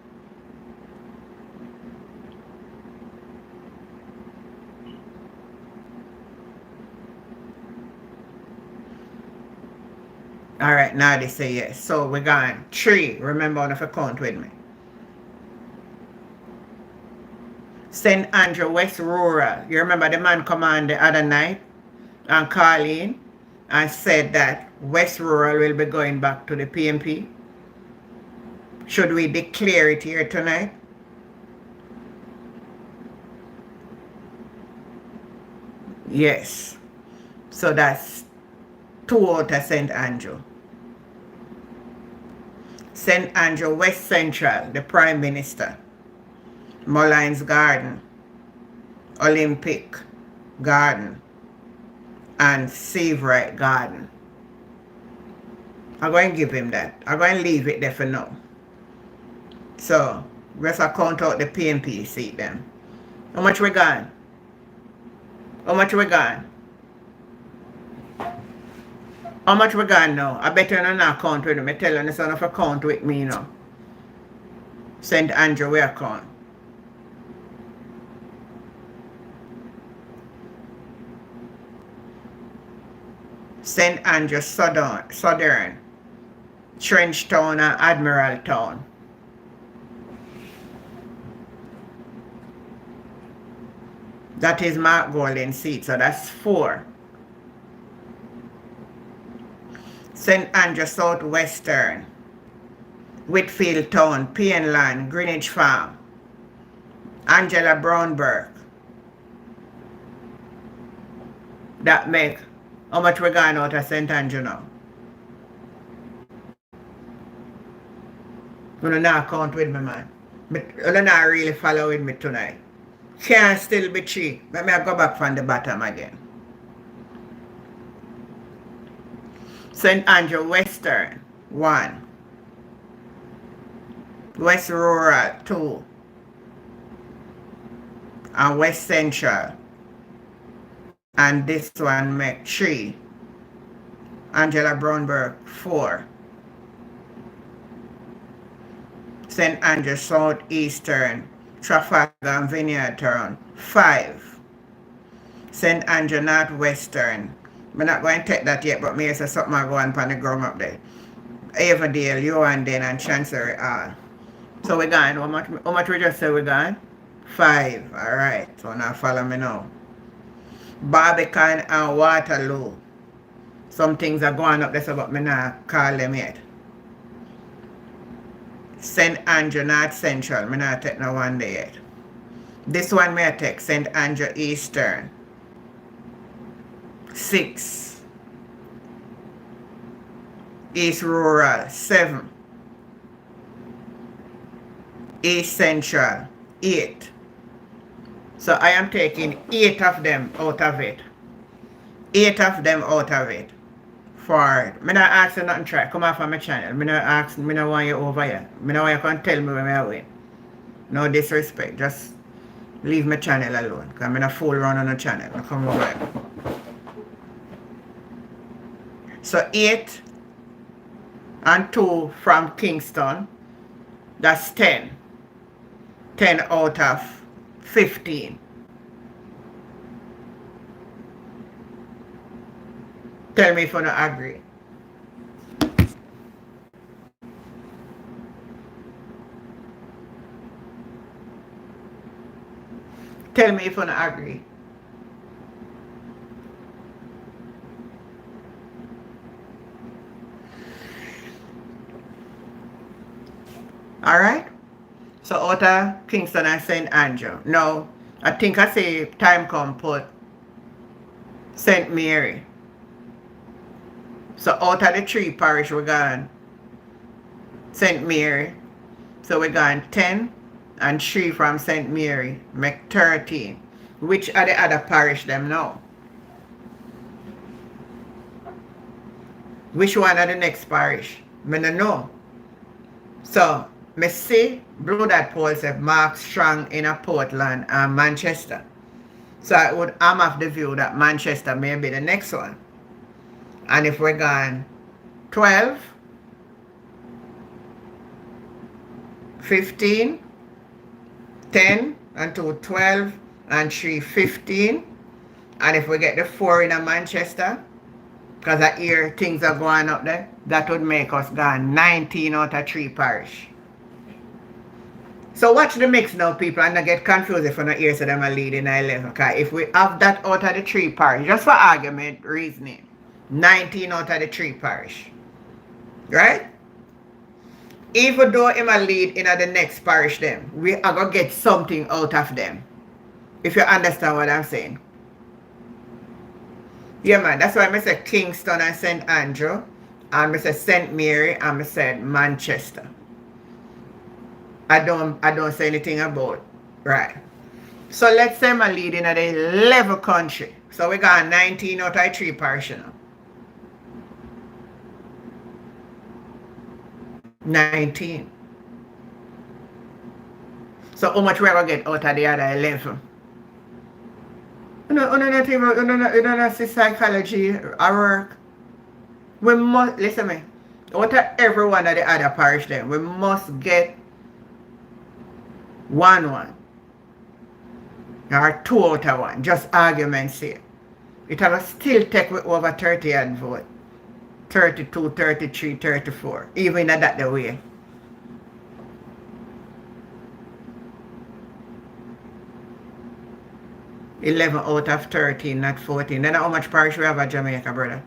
All right, now they say yes. So we're going 3. Remember, if you count with me. St. Andrew West Rural. You remember the man come on the other night and call in and said that West Rural will be going back to the PMP? Should we declare it here tonight? Yes. So that's 2 out of St. Andrew. St. Andrew West Central, the Prime Minister. Mullines Garden, Olympic Garden, and Seabright Garden. I'm going to give him that. I'm going to leave it there for now. So, let's count out the PNP seat then. How much we got? How much we got? How much we got now? I bet you not count with me. Tell you the son of a count with me now. St. Andrew, we are count. St. Andrew Southern, Trenchtown and Admiral Town. That is Mark Golden seat, so that's 4. St. Andrew Southwestern, Whitfield Town, Pienland, Greenwich Farm, Angela Brownberg. That make how much we're going out of St. Andrew now? You not count with me, man. You not really follow with me tonight. Can't still be 3. Let me go back from the bottom again. St. Andrew Western, 1. West Rural, 2. And West Central. And this one make 3. Angela Brownberg, 4. St. Andrew Southeastern, Trafalgar and Vineyard Town, 5. St. Andrew Northwestern. I'm not going to take that yet, but me say something I go on the ground up there. Avondale, Yoandale, and Chancery Hall. So we're going. How much we just say we're going? 5. Alright. So now follow me now. Barbican and Waterloo. Some things are going up there, so but me not call them yet. St. Andrew North Central. Me not take no one there yet. This one may take St. Andrew Eastern. 6. East Rural, 7. East Central, 8. So I am taking 8 of them out of it. 8 of them out of it. For me not ask you nothing try. Come off of my channel. Me not ask, me not want you over here. Me not want you can tell me when I win. No disrespect. Just leave my channel alone. Because I'm not fool around on the channel. I come over here. So 8 and 2 from Kingston. That's 10. 10 out of 15. Tell me if you don't agree. Tell me if you don't agree. Alright? So out of Kingston and St. Andrew. Now, I think I say time come put St. Mary. So out of the 3 parish we're going St. Mary. So we're going 10 and 3 from St. Mary. Make 13. Which are the other parish them now? Which one are the next parish? I don't know. So me see Blue Dot Poll say Mark Strong in a Portland and Manchester. So I'm of the view that Manchester may be the next one. And if we're going 12, 15, 10, and 2, 12, and 3, 15. And if we get the 4 in a Manchester, Because I hear things are going up there. That would make us gone 19 out of 3 parish. So watch the mix now, people, and not get confused if I not hear so them are leading 11. Because if we have that out of the 3 parish, just for argument reasoning, 19 out of the 3 parish. Right? Even though him a lead in the next parish them, we are going to get something out of them. If you understand what I'm saying. Yeah, man. That's why I say Kingston and St. Andrew. And I say St. Mary and I said Manchester. I don't say anything about. Right. So let's say I'm leading at the 11 country. So we got 19 out of 3 parish now. 19. So how much we are going to get out of the other 11? You don't see psychology or work. We must, listen to me, out of every one of the other parish then, we must get 1 or 2 out of 1. Just argument's sake. It will still take with over 30 and vote. 32, 33, 34. Even that the way. $11 out of 13, not 14. Then how much parish we have at Jamaica, brother?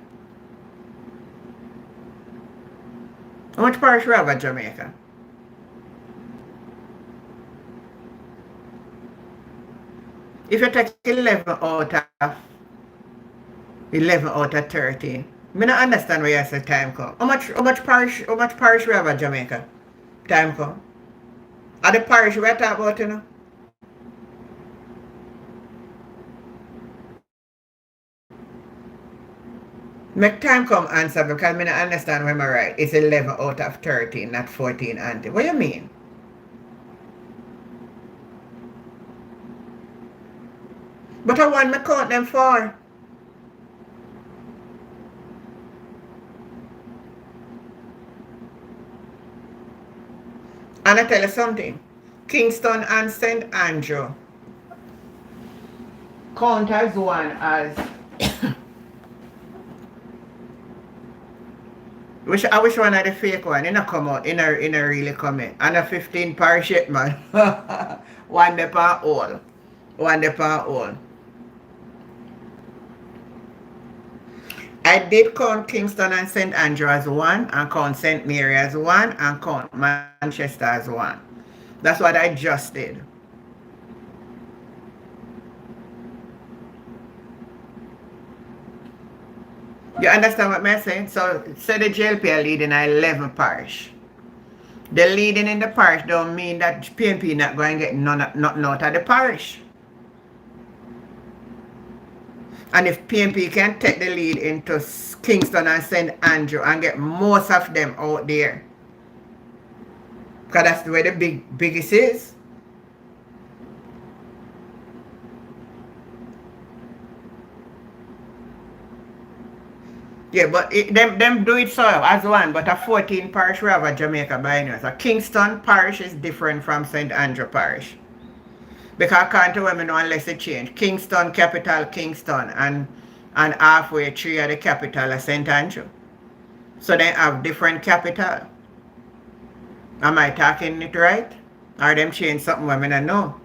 How much parish we have at Jamaica? If you take 11 out of 13, I don't understand where you say time come. How much parish we have at Jamaica? Time come. Are the parish we are talking about, you know? Make time come answer because I don't understand when I'm right. It's 11 out of 13, not 14, auntie. What do you mean? But I want me count them for. And I tell you something. Kingston and St. Andrew count as one as I wish one of the fake one. It not come out. It not really come in. And a 15 parish yet, man. One day per all. One day per all. I did count Kingston and St. Andrew as 1, and count St. Mary as 1, and count Manchester as 1. That's what I just did. You understand what I'm saying? So, say the JLP are leading 11 parish. The leading in the parish don't mean that PNP not going to get nothing out of the parish. And if PNP can take the lead into Kingston and St. Andrew and get most of them out there, because that's where the biggest is. Yeah, but them do it so as 1, but a 14 parish we have at Jamaica by now. So Kingston parish is different from St. Andrew parish. Because I can't tell me no unless it change. Kingston, capital Kingston, and halfway 3 of the capital of St. Andrew. So they have different capital. Am I talking it right? Or them change something I don't know?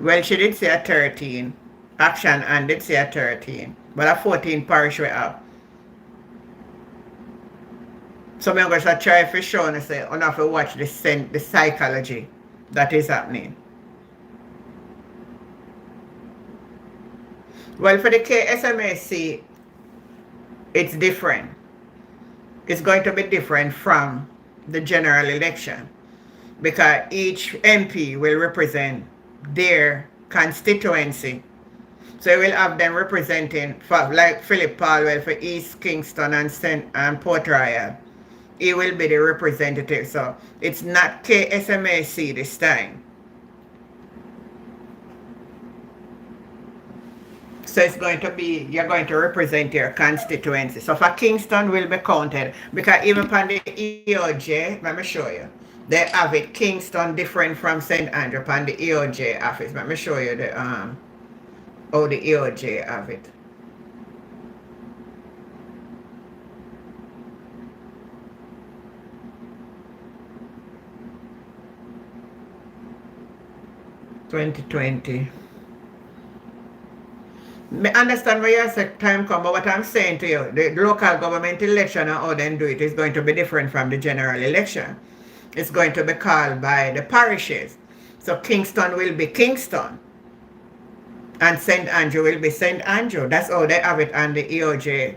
Well, she did say a 13. Action and did say a 13. But a 14 parish we have. So I'm going to try for sure and say, I have to watch the psychology that is happening. Well, for the KSMAC, it's different. It's going to be different from the general election because each MP will represent their constituency. So you will have them representing, like Philip Palwell for East Kingston and Port Royal. He will be the representative. So it's not KSMAC this time. So it's going to be, you're going to represent your constituency. So for Kingston will be counted. Because even on the EOJ, let me show you. They have it Kingston different from St. Andrew on the EOJ office. Let me show you the the EOJ have it. 2020. Me understand what you said time come, but what I'm saying to you, the local government election and how they do it is going to be different from the general election. It's going to be called by the parishes. So Kingston will be Kingston. And St. Andrew will be St. Andrew. That's how they have it on the EOJ.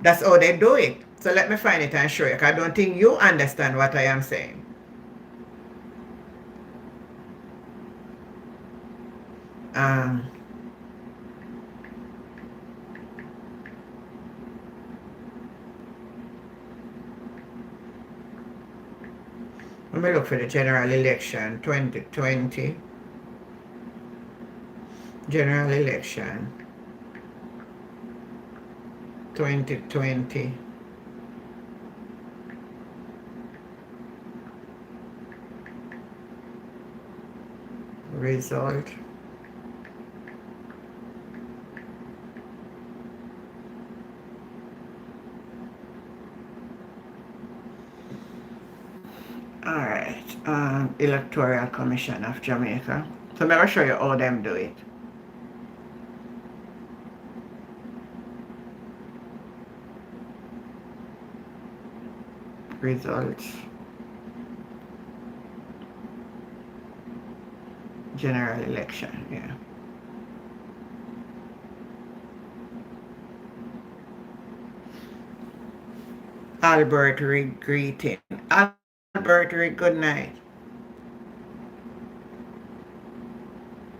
That's how they do it. So let me find it and show you. I don't think you understand what I am saying. Let me look for the general election 2020. General election 2020. Result. Alright, Electoral Commission of Jamaica. So I'm going to show you how them do it. Results. General election, yeah. Albert Rig greeting. Albert Rig, good night.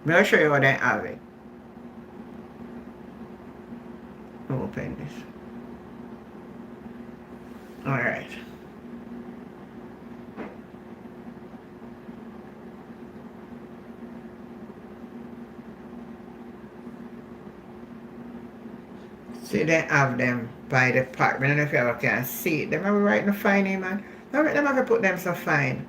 Let me show you how they have it. Open this. Alright. See, they have them by the park. I don't know if you ever can see it. They have right in the fine, man. They have to put them so fine.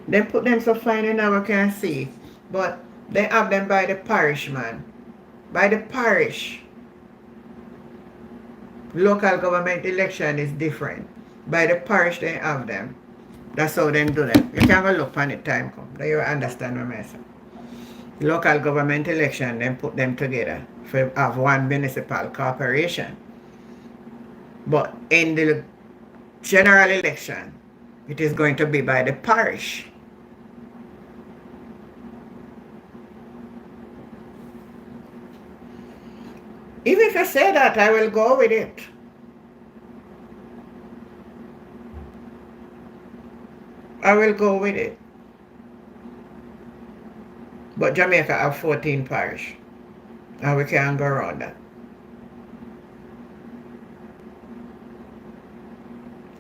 They put them so fine you never can see. But they have them by the parish, man. By the parish. Local government election is different. By the parish they have them. That's how them do them. You can go look when the time come. Do you understand what I say? Local government election, then put them together for have one municipal corporation. But in the general election, it is going to be by the parish. Even if you say that, I will go with it. I will go with it. But Jamaica have 14 parish. And we can't go around that.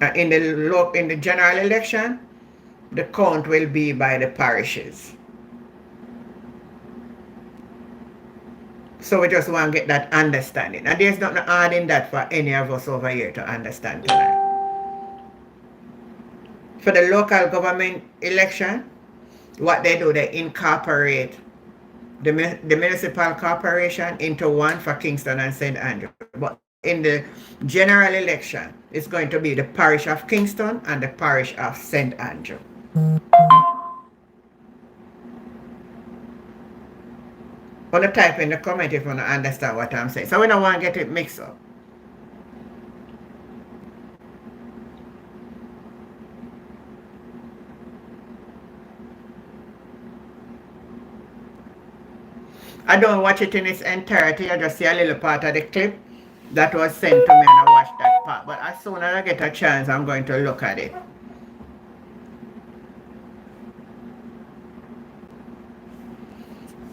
And in the general election, the count will be by the parishes. So we just want to get that understanding. And there's nothing hard in that for any of us over here to understand tonight. For the local government election, what they do, they incorporate the municipal corporation into one for Kingston and St. Andrew. But in the general election, it's going to be the parish of Kingston and the parish of St. Andrew. I'm going to type in the comment if you want to understand what I'm saying. So we don't want to get it mixed up. I don't watch it in its entirety. I just see a little part of the clip that was sent to me and I watched that part. But as soon as I get a chance, I'm going to look at it.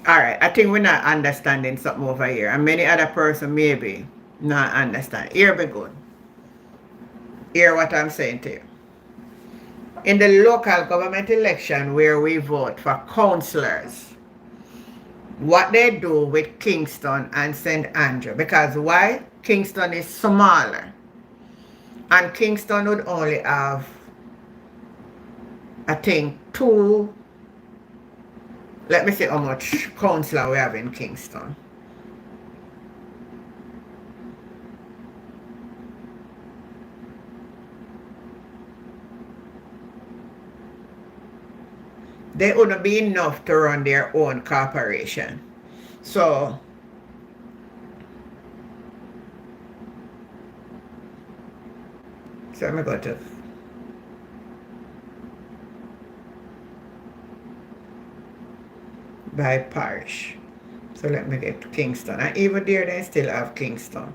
Alright, I think we're not understanding something over here. And many other person maybe not understand. Here be good. Hear what I'm saying to you. In the local government election where we vote for councillors, what they do with Kingston and St. Andrew, because why? Kingston is smaller. And Kingston would only have, I think, two, let me see how much councillor we have in Kingston. They wouldn't be enough to run their own corporation. So let me go to by parish. So let me get to Kingston. And even there they still have Kingston.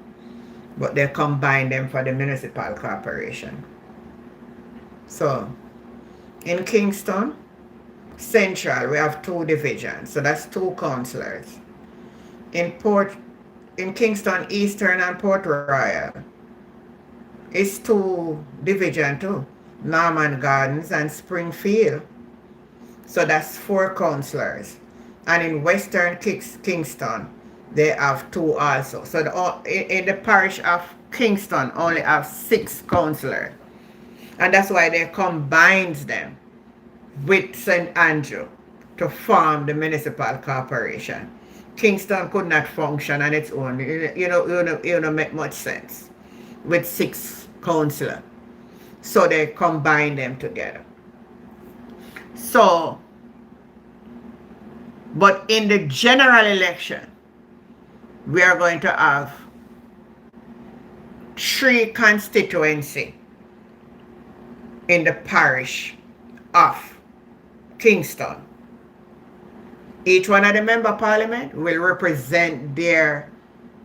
But they combine them for the municipal corporation. So in Kingston Central we have 2 divisions. So that's 2 councillors. In Kingston Eastern and Port Royal, it's 2 division too. Norman Gardens and Springfield. So that's 4 councillors. And in Western Kingston, they have 2 also. So in the parish of Kingston only have 6 councillors. And that's why they combines them with St. Andrew to form the municipal corporation. Kingston could not function on its own. You know, make much sense with 6 councillors. So they combine them together. So, but in the general election, we are going to have 3 constituencies in the parish of Kingston. Each one of the member of parliament will represent their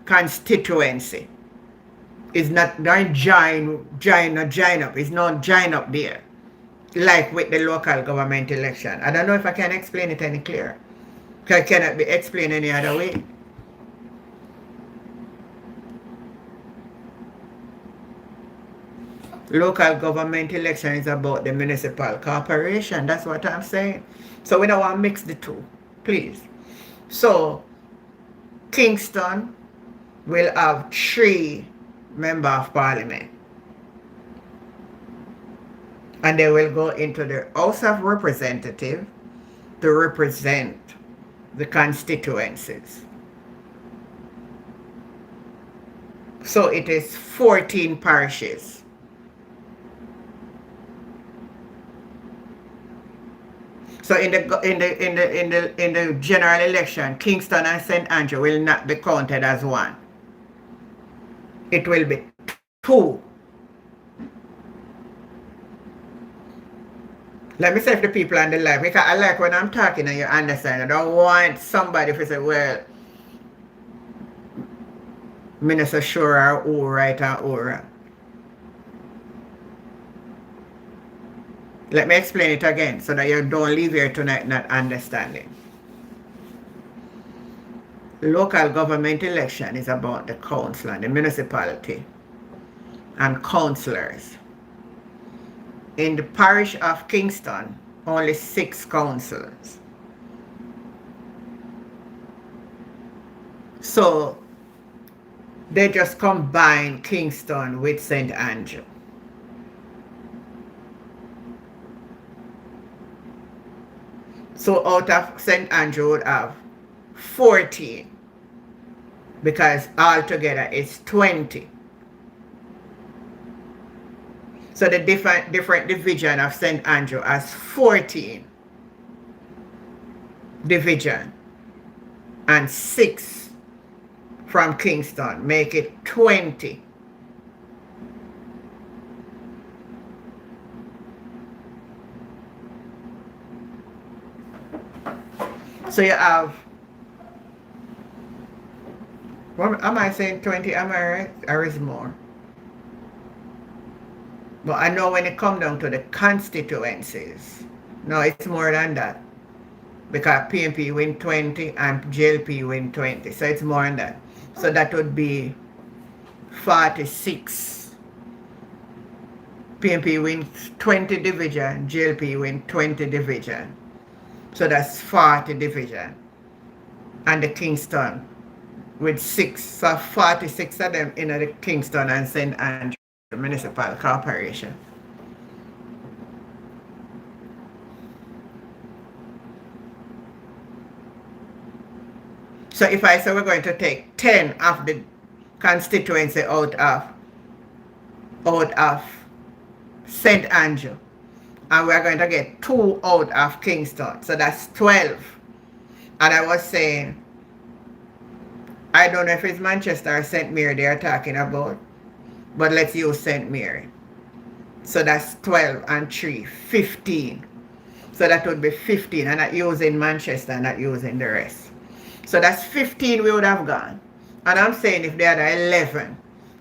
constituency. It's not join up. It's not join up there. Like with the local government election. I don't know if I can explain it any clearer. Because it cannot be explained any other way. Local government election is about the municipal corporation. That's what I'm saying. So we don't want to mix the two. Please. So Kingston will have 3 members of parliament. And they will go into the House of Representatives to represent the constituencies. So it is 14 parishes. So in the general election, Kingston and St. Andrew will not be counted as one. It will be 2. Let me say if the people on the live, because I like when I'm talking and you understand. I don't want somebody to say, well, I'm not so sure who right and who wrong. Let me explain it again so that you don't leave here tonight not understanding. Local government election is about the council and the municipality and councillors. In the parish of Kingston, only 6 councillors. So they just combine Kingston with St. Andrew. So out of St. Andrew would have 14 because altogether it's 20. So the different division of St. Andrew has 14 division and 6 from Kingston make it 20. So you have, what am I saying, 20? Am I right? Or is more? But I know when it comes down to the constituencies, no, it's more than that. Because PNP win 20 and JLP win 20. So it's more than that. So that would be 46. PNP wins 20 division, JLP win 20 division. So that's 40 division. And the Kingston with 6. So 46 of them in the Kingston and St. Andrew Municipal Corporation. So if I say we're going to take 10 of the constituency out of St. Andrew and we're going to get 2 out of Kingston. So that's 12. And I was saying, I don't know if it's Manchester or St. Mary they're talking about, but let's use St. Mary. So that's 12 and 3, 15. So that would be 15, and not using Manchester, not using the rest. So that's 15 we would have gone. And I'm saying if they are 11,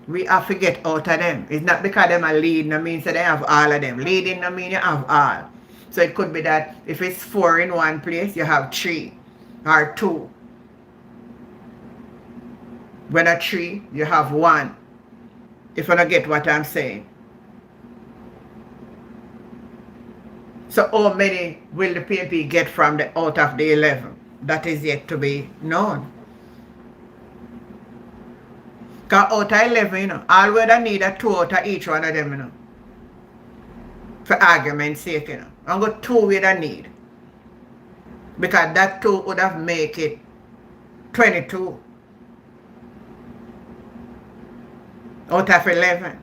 we have to get out of them. It's not because them are leading, no means that they have all of them. Leading, no mean you have all. So it could be that if it's 4 in one place, you have 3 or 2. When a 3, you have 1. If you don't get what I'm saying. So how many will the PNP get from the out of the 11? That is yet to be known. Because out of 11, you know, all we need are 2 out of each one of them, you know. For argument's sake, you know. I'm going 2 we don't need. Because that 2 would have make it 22. Out of 11.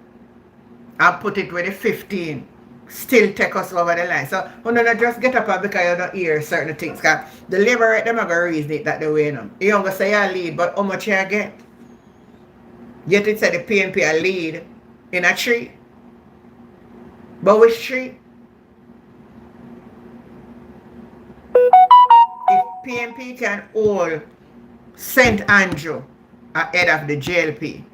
And put it with the 15. Still take us over the line. So, you know, just get up and because you don't hear certain things. Because the labor rate, them are going to reason it that the way, you know. You don't go say you lead, but how much you get? Yet it said the PNP a lead in a 3. But which 3? If PNP can hold St. Andrew ahead of the JLP,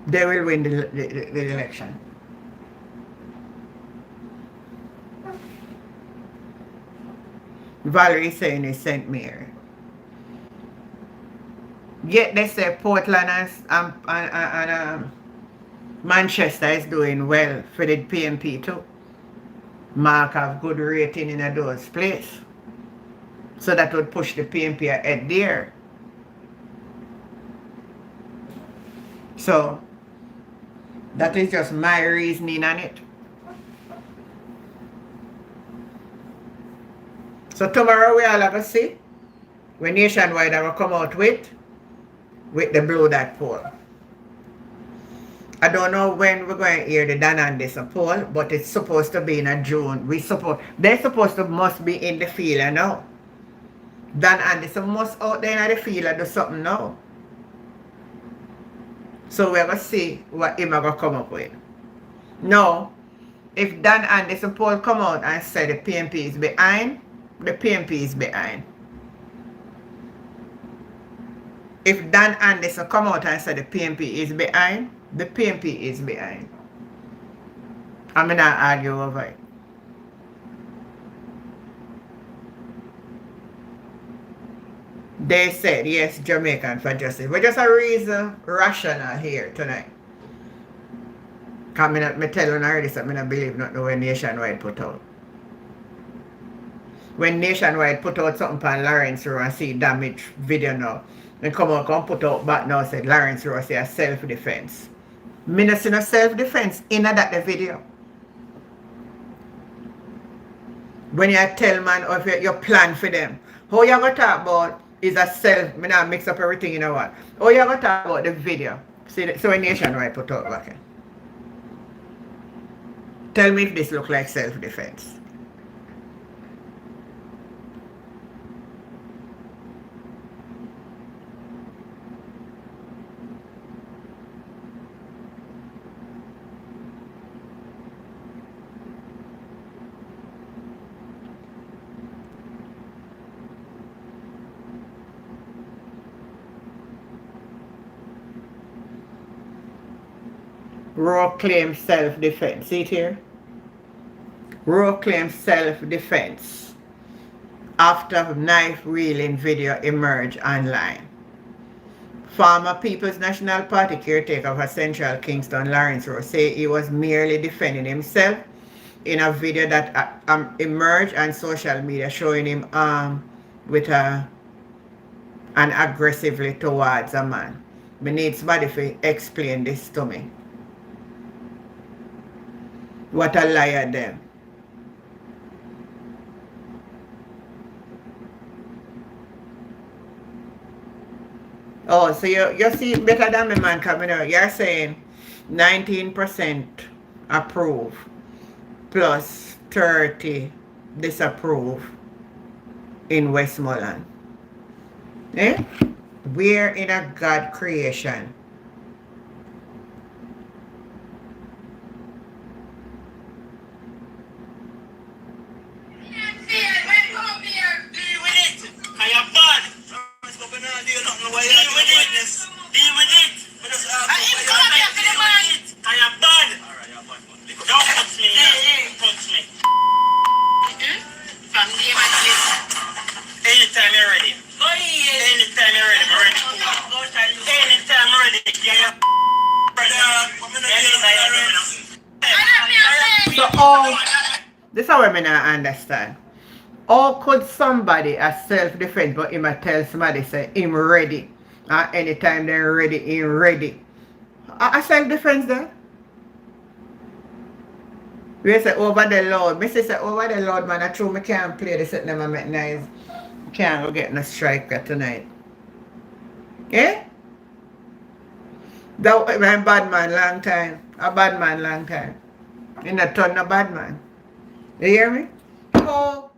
they will win the election. Valerie is saying it's St. Mary. Yet they say Portland and Manchester is doing well for the PNP too. Mark have good rating in those places. So that would push the PNP ahead there. So that is just my reasoning on it. So tomorrow we all have to see when Nationwide will come out with the Blue Dot poll. I don't know when we're going to hear the Dan Anderson poll, but it's supposed to be in June. They're supposed to must be in the field now. Dan Anderson must out there in the field and do something now. So we're going to see what him going to come up with. Now, if Dan Anderson poll come out and say the PNP is behind, the PNP is behind. If Dan Anderson come out and say the PNP is behind, the PNP is behind. I'm not argue over it. They said, yes, Jamaican for justice. We're just a reason rational here tonight. Because I tell you already, so I don't believe nothing when Nationwide put out. When Nationwide put out something on Lawrence Road and see damage video now, then come put out back now said Lawrence Road say a self-defense. Me not see no self-defense in that video. When you tell man of your plan for them, how you going to talk about is a self, me not mix up everything, you know what. How you going to talk about the video? See, so when Nationwide put out back in. Tell me if this look like self-defense. Raw claims self-defense. See it here? Raw claims self-defense after knife wielding video emerged online. Former People's National Party caretaker for Central Kingston, Lawrence Road, say he was merely defending himself in a video that emerged on social media showing him armed with and aggressively towards a man. Me need somebody to explain this to me. What a liar them. Oh, so you see better than me man coming out. You're saying 19% approve plus 30 disapprove in Westmoreland. Eh? We're in a God creation. Anytime you're ready. Anytime you're ready, we're ready. Anytime you're ready. So all this is how I understand. How could somebody a self-defense but him a tell somebody say him ready? Anytime they're ready, him ready. A self-defense there? We say over the Lord. Me say over the Lord, man. I true me can't play this at them and make nice. Can't go get no striker tonight. Yeah? That was a bad man long time. A bad man long time. In a ton of bad man. You hear me? Oh,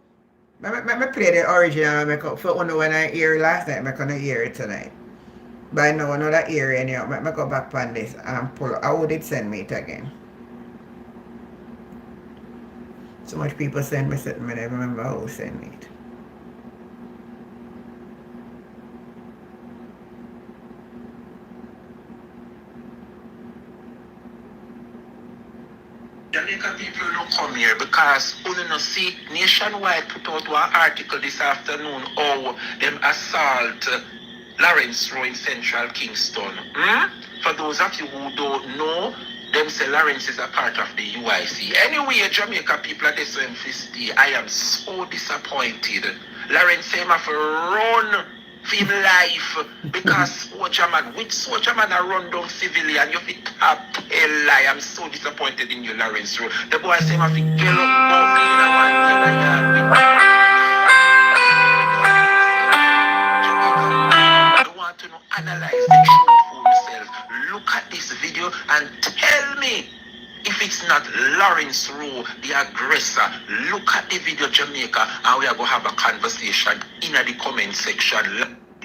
me play the original make up for when I hear last night, I'm gonna hear it tonight. But I know another hear anyhow. Me go back on this and pull. How would it send me it again? So much people send me something, I never remember who sent me it. Jamaican people don't come here because only no see Nationwide put out one article this afternoon how them assault Lawrence Road in Central Kingston. For those of you who don't know, them say Lawrence is a part of the UIC. Anyway, Jamaica people are this I am so disappointed. Lawrence say him have to run for him life because soldier man, which soldier man a run down civilian, you fit a lie. I'm so disappointed in you, Lawrence Road. The boy say him have to get up, go in a one I want to know, analyze the truth for yourself. Look at this video and tell me if it's not Lawrence Rowe, the aggressor. Look at the video, Jamaica, and we are going to have a conversation in the comment section.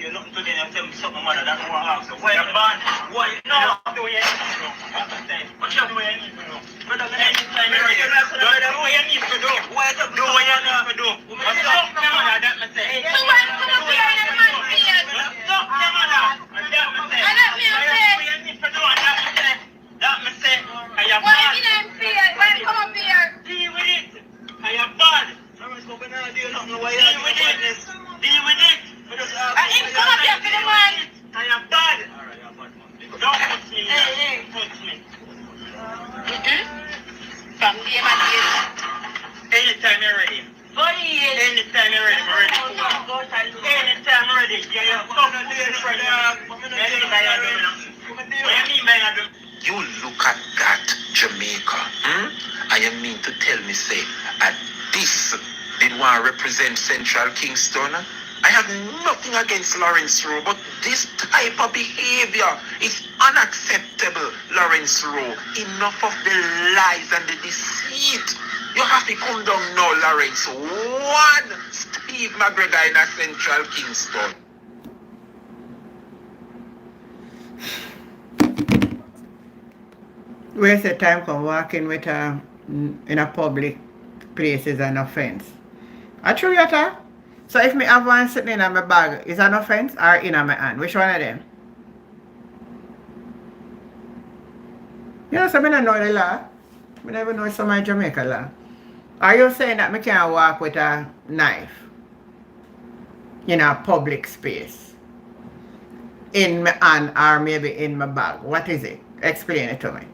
You're not today, I'm telling something mother that won't ask you. Why you born? Why you know? Do what you need to do. What you do what you need to do? But anytime you're ready, do what you need to do. What you do what you need to do. What's up, mother? That me say. So what? Come up here and the man fears. What's up, mother? That me say. And that me Do say. what you need to do. That me say. That me say. I am Why bad. you them fears? Why you come up here? Deal with it. I am bad. I'm not going to deal with it. Deal with it. And him come up here for the man. I am bad. Don't touch me. Don't touch me. From the man is. Anytime you're ready. Anytime you're ready, we're ready. Anytime you're ready. Yeah, come on, do it for You look at that, Jamaica. I am mean to tell me, say, at this did want to represent Central Kingston. I have nothing against Lawrence Rowe, but this type of behavior is unacceptable, Lawrence Rowe. Enough of the lies and the deceit. You have to come down now, Lawrence. One Steve McGregor in a Central Kingston. Where's the time come walking with in a public place is an offense? Actually, so if me have one sitting in my bag, is an offense or in my hand? Which one of them? You know, so I don't know the law. I never know some of Jamaica law. Are you saying that I can't walk with a knife in a public space? In my hand or maybe in my bag? What is it? Explain it to me.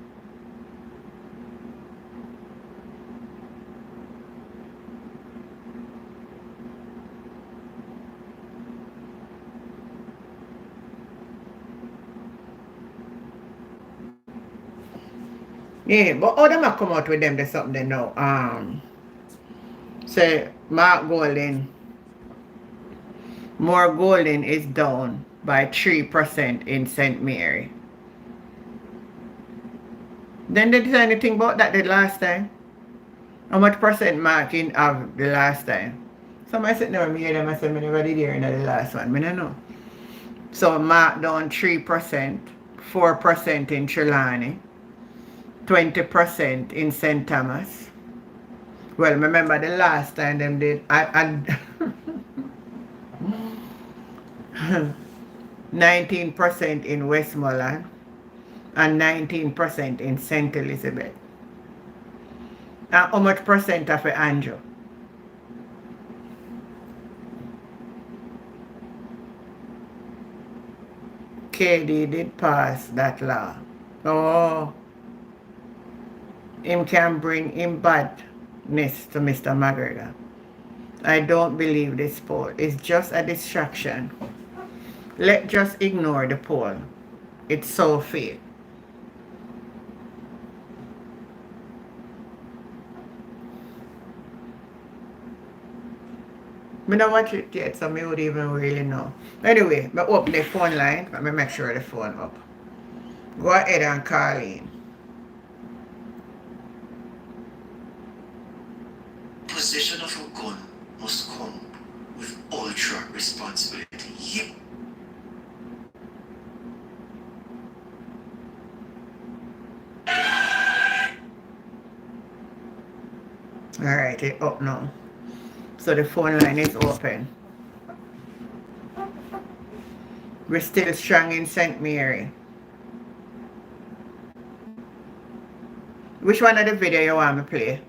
Yeah, but how them a come out with them there's something they know. Say Mark Golden is down by 3% in St. Mary. Then they did anything about that the last time. How much percent marking of the last time? Somebody said never me hear them I said me never did hear in the last one. Me don't know. So mark down 3%, 4% in Trelawney, 20% in St. Thomas. Well, remember the last time them did I 19% in Westmoreland and 19% in St. Elizabeth. And how much percent of it, Andrew? KD did pass that law. Oh, him can bring him badness to Mr. McGregor. I don't believe this poll. It's just a distraction. Let's just ignore the poll. It's so fake. I don't watch it yet, so I would even really know. Anyway, I open the phone line. Let me make sure the phone up. Go ahead and call in. Possession of a gun must come with ultra responsibility. Yep. Alright, it's up now. So the phone line is open. We're still strong in St. Mary. Which one of the video you want me to play?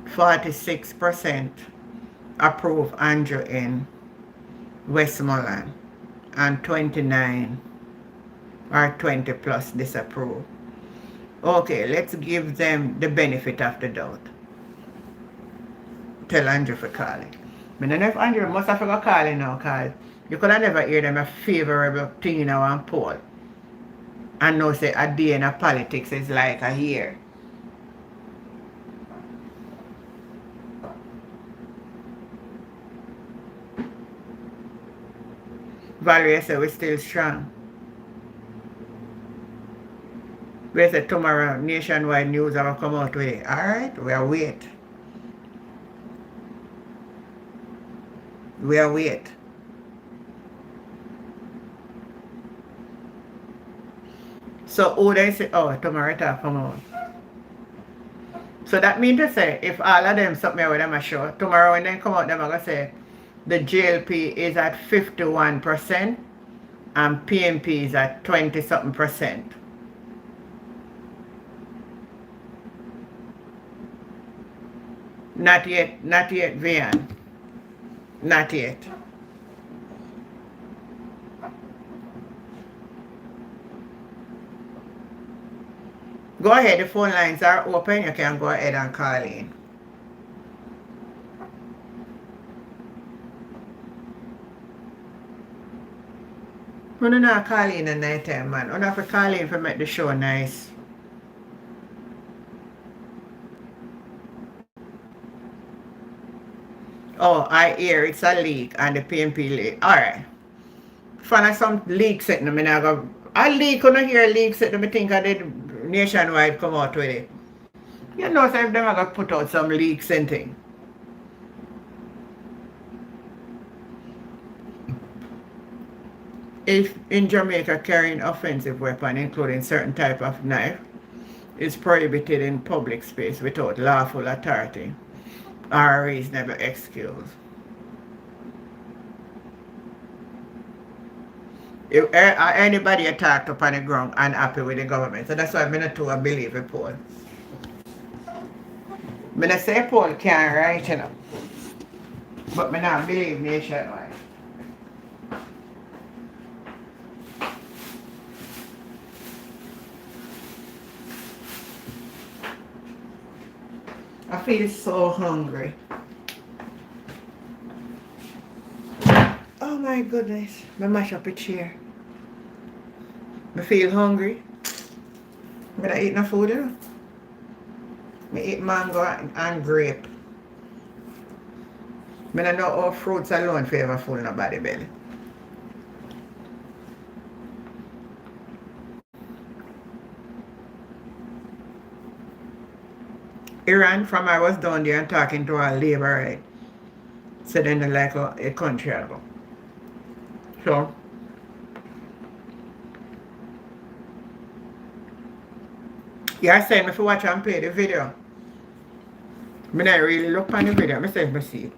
%46% approve Andrew in Westmoreland and 29 or 20 plus disapprove. Okay, let's give them the benefit of the doubt. Tell Andrew for calling. I don't know if Andrew must have forgot calling now, because you could have never hear them a favorable thing in our poll. And now say a day in a politics is like a year. Valerie said we're still strong. We said tomorrow nationwide news will come out with it. Alright, we'll wait. We'll wait. So who they say, oh, tomorrow it will come out. So that means to say, if all of them something with them a show, tomorrow when they come out, them are going to say, the JLP is at 51% and PMP is at 20-something percent. Not yet, Vian. Not yet. Go ahead, the phone lines are open. You can go ahead and call in. We don't have to call in at night time, man. We don't have to call in to make the show nice. Oh, I hear it's a leak and the PMP leak. Alright. Find some leak setting them in a leak, you don't hear leak setting them, I think I did nationwide come out with it. You know, so if them are going to put out some leaks and thing. If in Jamaica carrying offensive weapon, including certain type of knife, is prohibited in public space without lawful authority or reasonable excuse. If anybody attacked upon the ground unhappy with the government. So that's why I'm not too believe a poll. I'm not say poll can't write, you know. But I not believe nationwide. I feel so hungry. Oh my goodness. I mash up a chair. I feel hungry. I eat no food, you know. I eat mango and grape. I don't know how fruits alone for ever full nobody belly. Iran, from I was down there and talking to our labor right. So then they like a country ago. So you're saying if you watch and play the video. I don't really look on the video. I say if I see it.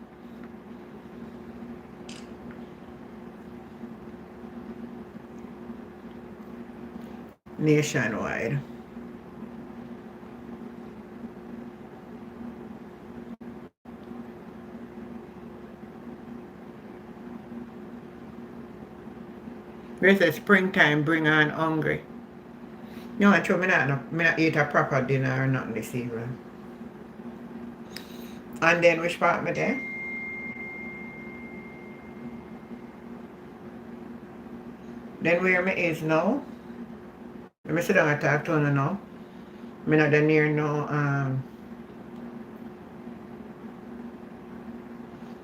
Nationwide. They say springtime bring on hungry. No, I'm sure I not eat a proper dinner or nothing this evening. And then which part me there? Then where me is now? Let me sit down and talk to you now. Me not near no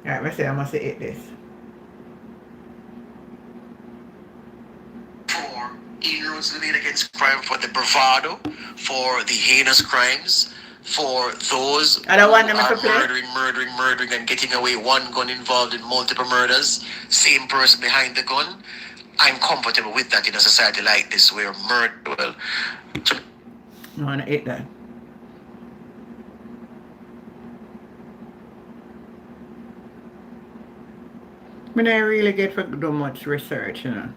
Alright, me say I must eat this. For heroes living against crime, for the bravado, for the heinous crimes, for those who I don't want them are to play. murdering and getting away, one gun involved in multiple murders, same person behind the gun. I'm comfortable with that in a society like this where murder, well, I want to eat that. I don't really get for do much research, you know.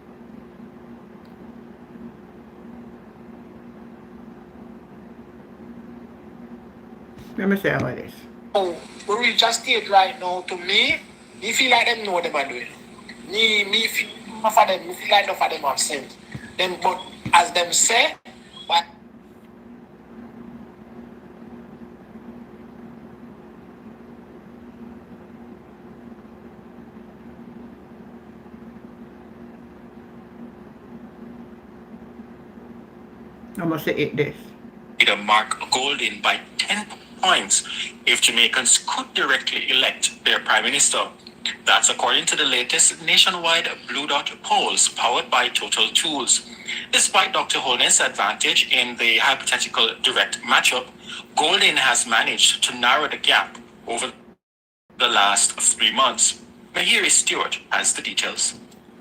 Let me say how it is. Oh, we reach a state right now, to me feel like them know what them are doing. Me feel enough of them, me feel like enough of them have sense. Them, but as them say, but I must eat this. Mark Golding by 10 points if Jamaicans could directly elect their Prime Minister. That's according to the latest nationwide Blue Dot polls powered by Total Tools. Despite Dr. Holness' advantage in the hypothetical direct matchup, Golding has managed to narrow the gap over the last 3 months. Mahiri Stewart has the details.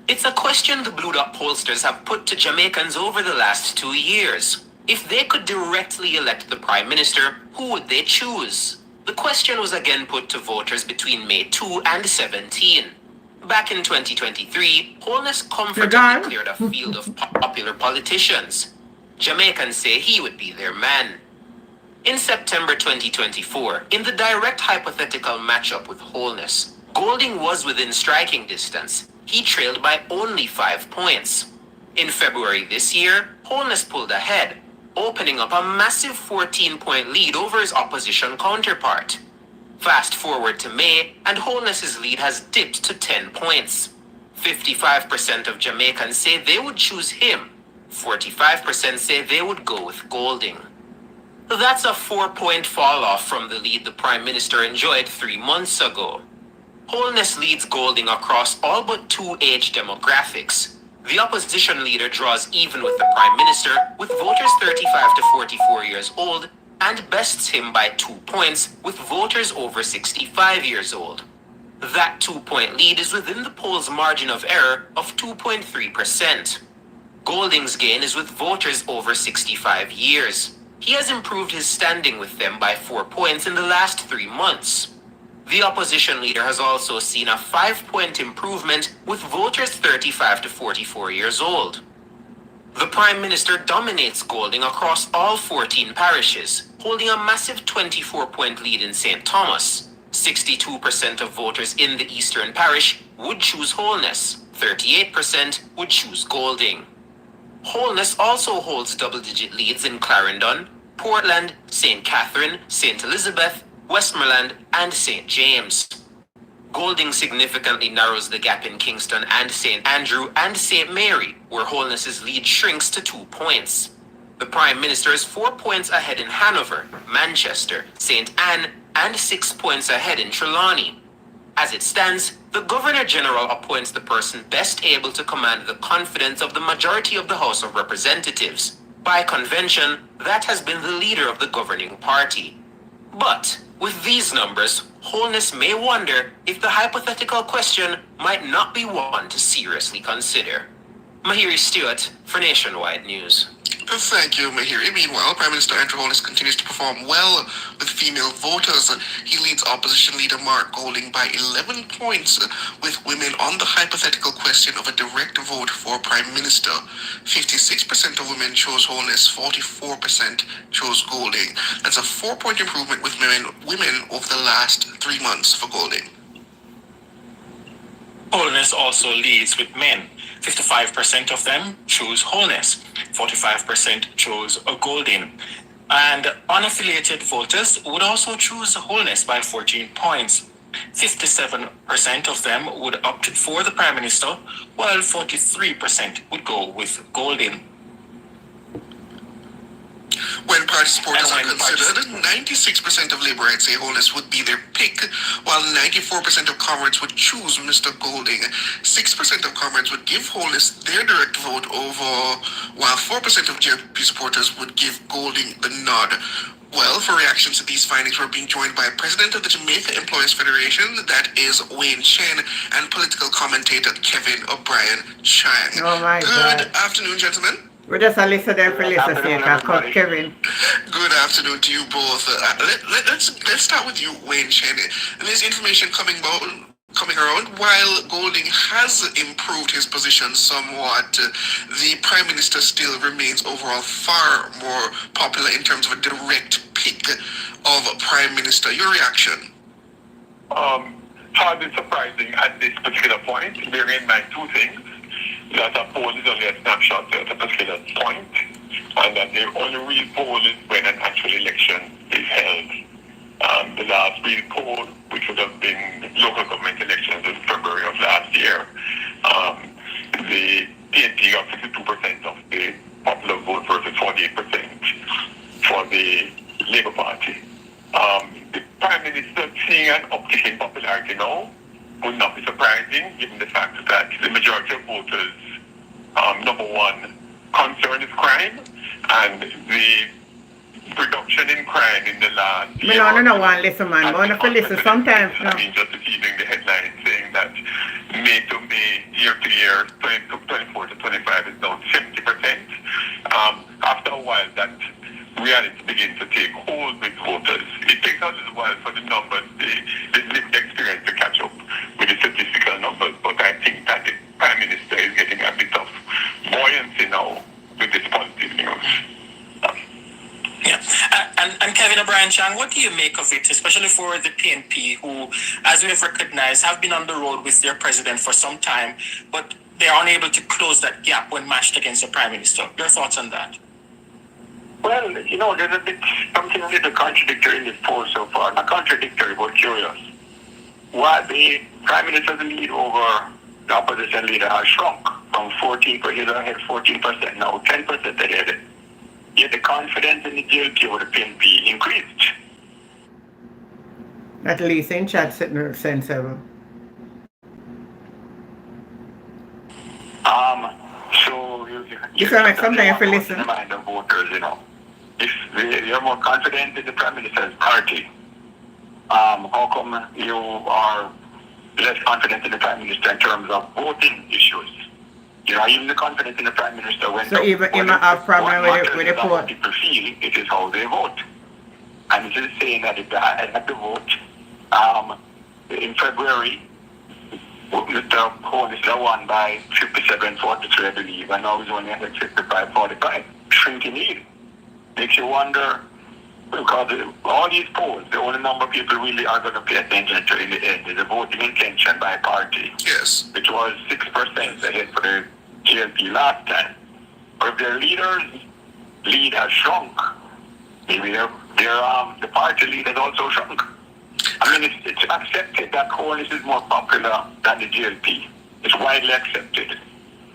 It's a question the Blue Dot pollsters have put to Jamaicans over the last 2 years. If they could directly elect the Prime Minister, who would they choose? The question was again put to voters between May 2 and 17. Back in 2023, Holness comfortably cleared a field of popular politicians. Jamaicans say he would be their man. In September 2024, in the direct hypothetical matchup with Holness, Golding was within striking distance. He trailed by only 5 points. In February this year, Holness pulled ahead, opening up a massive 14-point lead over his opposition counterpart. Fast forward to May, and Holness's lead has dipped to 10 points. 55% of Jamaicans say they would choose him. 45% say they would go with Golding. That's a 4-point fall-off from the lead the Prime Minister enjoyed 3 months ago. Holness leads Golding across all but 2 age demographics. The opposition leader draws even with the Prime Minister, with voters 35 to 44 years old, and bests him by 2 points with voters over 65 years old. That 2-point lead is within the poll's margin of error of 2.3%. Golding's gain is with voters over 65 years. He has improved his standing with them by 4 points in the last 3 months. The opposition leader has also seen a 5-point improvement with voters 35 to 44 years old. The Prime Minister dominates Golding across all 14 parishes, holding a massive 24-point lead in St. Thomas. 62% of voters in the Eastern Parish would choose Holness. 38% would choose Golding. Holness also holds double-digit leads in Clarendon, Portland, St. Catherine, St. Elizabeth, Westmoreland, and St. James. Golding significantly narrows the gap in Kingston and St. Andrew and St. Mary, where Holness's lead shrinks to 2 points. The Prime Minister is 4 points ahead in Hanover, Manchester, St. Anne, and 6 points ahead in Trelawney. As it stands, the Governor General appoints the person best able to command the confidence of the majority of the House of Representatives. By convention, that has been the leader of the governing party. But with these numbers, Holness may wonder if the hypothetical question might not be one to seriously consider. Mahiri Stewart for Nationwide News. Thank you, Mahiri. Meanwhile, Prime Minister Andrew Holness continues to perform well with female voters. He leads opposition leader Mark Golding by 11 points with women on the hypothetical question of a direct vote for Prime Minister. 56% of women chose Holness, 44% chose Golding. That's a 4-point improvement with women over the last 3 months for Golding. Holness also leads with men. 55% of them chose Holness. 45% chose Golding. And unaffiliated voters would also choose Holness by 14 points. 57% of them would opt for the Prime Minister, while 43% would go with Golding. When party supporters are considered, 96% of Laborites say Holness would be their pick, while 94% of comrades would choose Mr. Golding. 6% of comrades would give Holness their direct vote over, while 4% of JLP supporters would give Golding the nod. Well, for reactions to these findings, we're being joined by President of the Jamaica Employees Federation, that is Wayne Chen, and political commentator Kevin O'Brien Chang. Oh my God. Good afternoon, gentlemen. We just listen there for listen, Kevin. Good afternoon to you both. Let's start with you, Wayne Chen. There's information coming around. While Golding has improved his position somewhat, the Prime Minister still remains overall far more popular in terms of a direct pick of a Prime Minister. Your reaction? Hardly surprising at this particular point, bearing in mind two things. That a poll is only a snapshot at a particular point, and that the only real poll is when an actual election is held. The last real poll, which would have been local government elections in February of last year, the PNP got 52% of the popular vote versus 48% for the Labour Party. The Prime Minister seeing an uptick in popularity now would not be surprising, given the fact that the majority of voters, number one, concern is crime, and the reduction in crime in the last year. No one listen, man. I want to listen sometimes. No. I mean, just receiving the headline saying that May to May, year to year, 24 to 25 is now 70%. After a while, that reality begins to take hold with voters. It takes a little while for the numbers, the lived experience to catch up with the statistical numbers, but I think that the Prime Minister is getting a bit of buoyancy now with this positive news. Yeah, and Kevin O'Brien Chang, what do you make of it, especially for the PNP, who, as we have recognized, have been on the road with their president for some time, but they are unable to close that gap when matched against the Prime Minister? Your thoughts on that? Well, there's something a little contradictory in this poll so far. Not contradictory, but curious. While the Prime Minister's lead over the opposition leader has shrunk from 14%, now 10% ahead. Yet the confidence in the JLP over the PNP increased. At least in chat sensible. So you sound like something if you listen. Mind of voters, if you're more confident in the Prime Minister's party, how come you are less confident in the Prime Minister in terms of voting issues? Even the confidence in the Prime Minister went so up. So even have problem with the poll. People feel it is how they vote. And it is saying that if they had the vote, in February, Mr. Holness won by 57-43, I believe, and now he's only at 55-45. Shrinking lead. Makes you wonder, because all these polls, the only number of people really are going to pay attention to in the end is the voting intention by party. Yes. Which was 6% ahead for the JLP last time. But if their lead has shrunk, maybe the party lead has also shrunk. I mean, it's accepted that Holness is more popular than the JLP. It's widely accepted.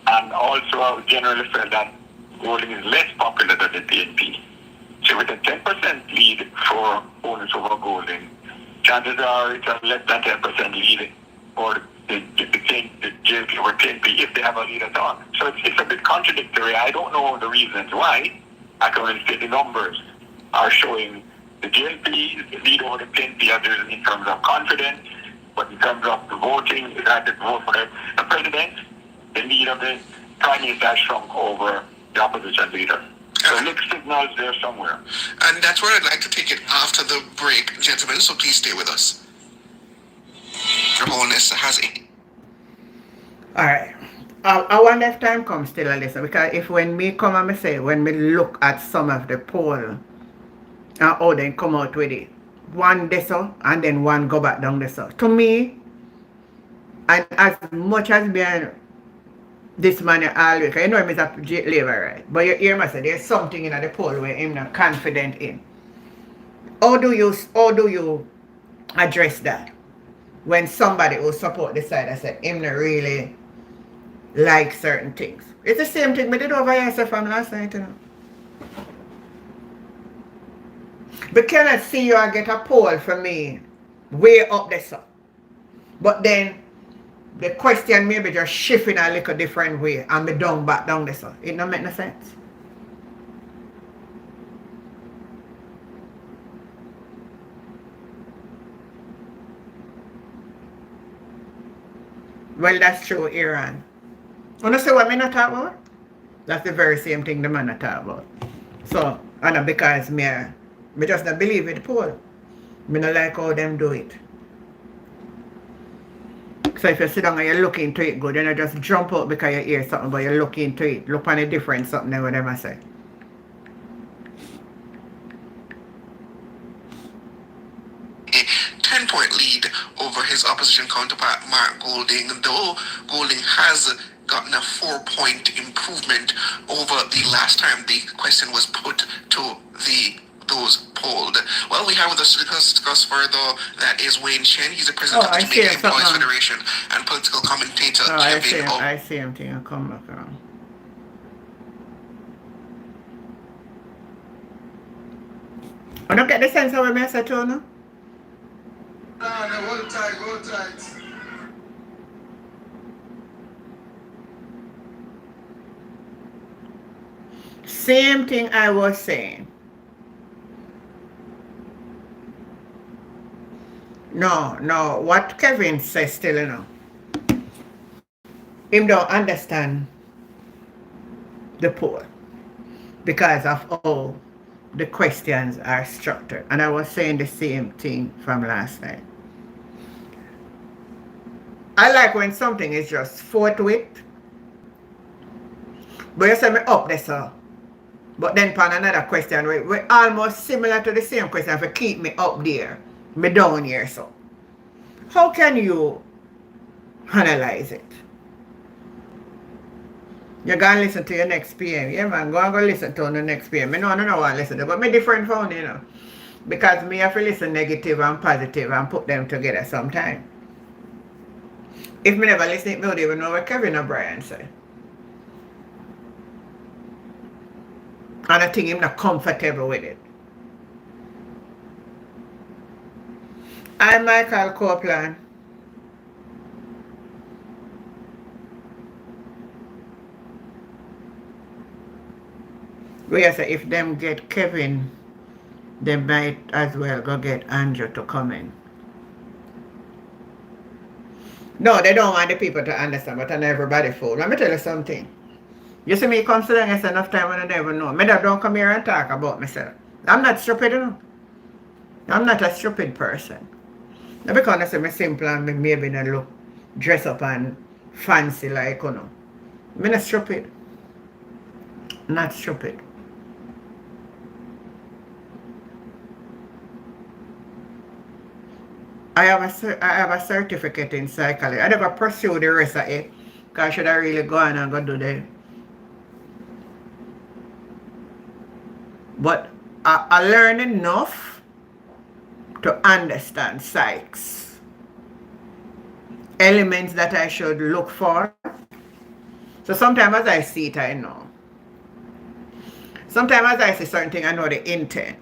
And also generally felt that Golding is less popular than the PNP. So with a 10% lead for Holness over Golding, chances are it's a less than 10% lead, or the JLP or TNP if they have a lead at all. So it's a bit contradictory. I don't know the reasons why. I can only say the numbers are showing the JLP lead over the TNP in terms of confidence, but in terms of the voting, they had to vote for the president, the lead of the prime minister has shrunk over the opposition leader. So mixed signals there somewhere. And that's where I'd like to take it after the break, gentlemen, so please stay with us. Your Holiness has it. Alright. I wonder if time comes still a listen, because if when me come and me say, when me look at some of the poll and how they come out with it, one this so and then one go back down this so. To me, and as much as being this man always, you know him is a labor, right? But you hear me say there's something in the poll where I'm not confident in. How do you address that? When somebody will support the side, I said him not really like certain things. It's the same thing we did over here from last night, you know. But cannot see you get a poll for me way up there, so. But then the question maybe just shift in a little different way and be down back down there, so. It don't make no sense. Well, that's true, Iran. You know see what I not talk about? That's the very same thing the man not talk about. So, and because me just not believe in the poll. Me not like how them do it. So if you sit down and you look into it good, you don't just jump out because you hear something, but you look into it. Look on a different something than what them say. A 10-point lead over his opposition counterpart, Mark Golding, though Golding has gotten a 4-point improvement over the last time the question was put to those polled. Well, we have with us to discuss further. That is Wayne Chen. He's the president of the Jamaican Employees Federation and political commentator. I see him thing. I'll come back around. I don't get the sense of what I said to you, no? Hold tight. Same thing I was saying. No, what Kevin says still, you know. Him don't understand the poll because of how the questions are structured. And I was saying the same thing from last night. I like when something is just forthwith. But you say me up there, so. But then upon another question, we're almost similar to the same question. If you keep me up there, me down here, so. How can you analyze it? You're going to listen to your next PM. Yeah, man, go and go listen to the next PM. I don't want to listen to it, but me different phone, you know. Because me have to listen negative and positive and put them together sometime. If me never listen, me don't even know what Kevin O'Brien say. And I think I'm not comfortable with it. I'm Michael Copeland. We say if them get Kevin, they might as well go get Andrew to come in. No, they don't want the people to understand, but not everybody fool. Let me tell you something. You see me come to them and enough time when I never know. Me don't come here and talk about myself. I'm not stupid, you know. I'm not a stupid person. Not because I say me simple and me maybe not look dress up and fancy like, you know. I'm not stupid. Not stupid. I have a certificate in psychology. I never pursue the rest of it because I should have really gone and go do that. But I learned enough to understand psychs. Elements that I should look for. So sometimes as I see it, I know. Sometimes as I see certain thing, I know the intent.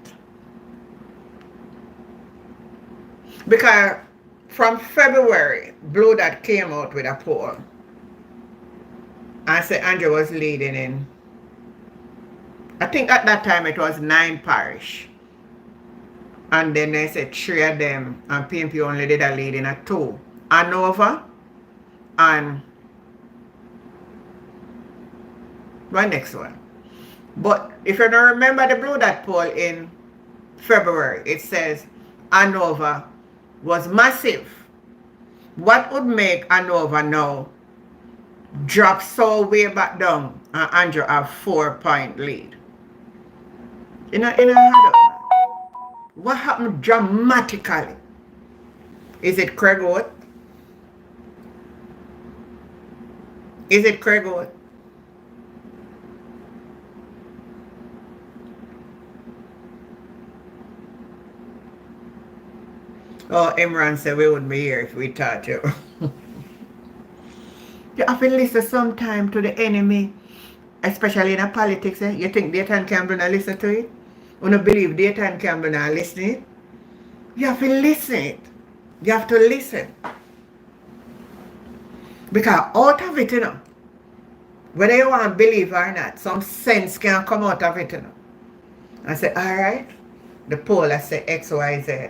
Because from February, Blue Dot came out with a poll and said Andrew was leading in, I think at that time it was 9 parish. And then they said 3 of them, and PNP only did a lead in a 2. Hanover and my next one. But if you don't remember the Blue Dot poll in February, it says Hanover was massive. What would make Hanover now drop so way back down and Andrew have 4-point lead? In a what happened dramatically? Is it Craig Wood? Is it Craig Wood? Oh, Imran said we wouldn't be here if we taught you. You have to listen sometime to the enemy, especially in a politics. You think Dayton Campbell not listen to it? You don't believe Dayton Campbell not listen it? You have to listen it. You have to listen. Because out of it, whether you want to believe or not, some sense can come out of it, I say, alright, the poll I say X, Y, Z.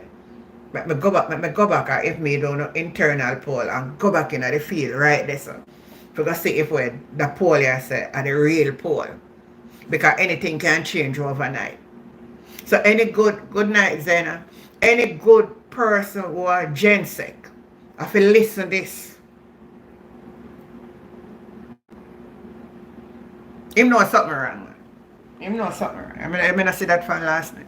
Let me go back, or if me do no internal poll and go back in the field right there, so. For see if we the poll I say are the real poll. Because anything can change overnight. So any good night, Zena. Any good person who are gensec, I feel listen this. Him know something wrong, man. Him know something wrong. I mean I see that from last night.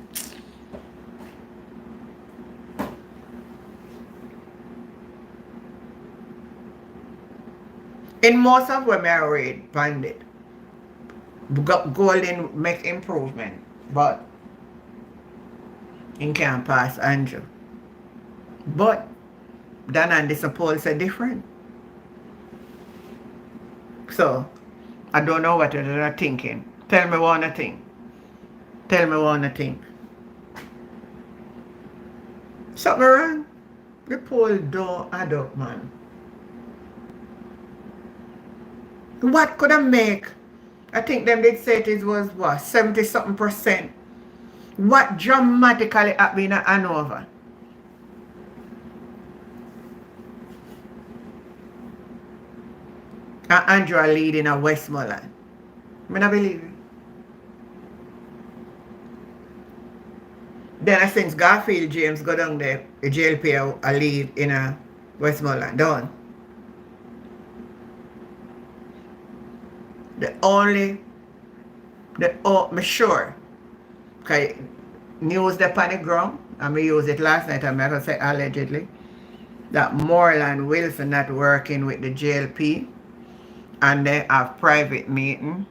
In most of them I read Bandit, Golden make improvement, but he can't pass Andrew. But Dan and this poll say different. So I don't know what you're thinking. Tell me one thing. Tell me one thing. Something wrong? The poll don't add up, man. What could I make? I think them did say it was what, 70-something%. What dramatically happened at Hanover? And Andrew leading at Westmoreland. I mean, I believe it. Then since Garfield James go down there, the JLP a lead in a Westmoreland. Done. I'm sure, because news the panic ground, and we used it last night, I'm not going to say allegedly, that Moreland Wilson not working with the JLP, and they have private meeting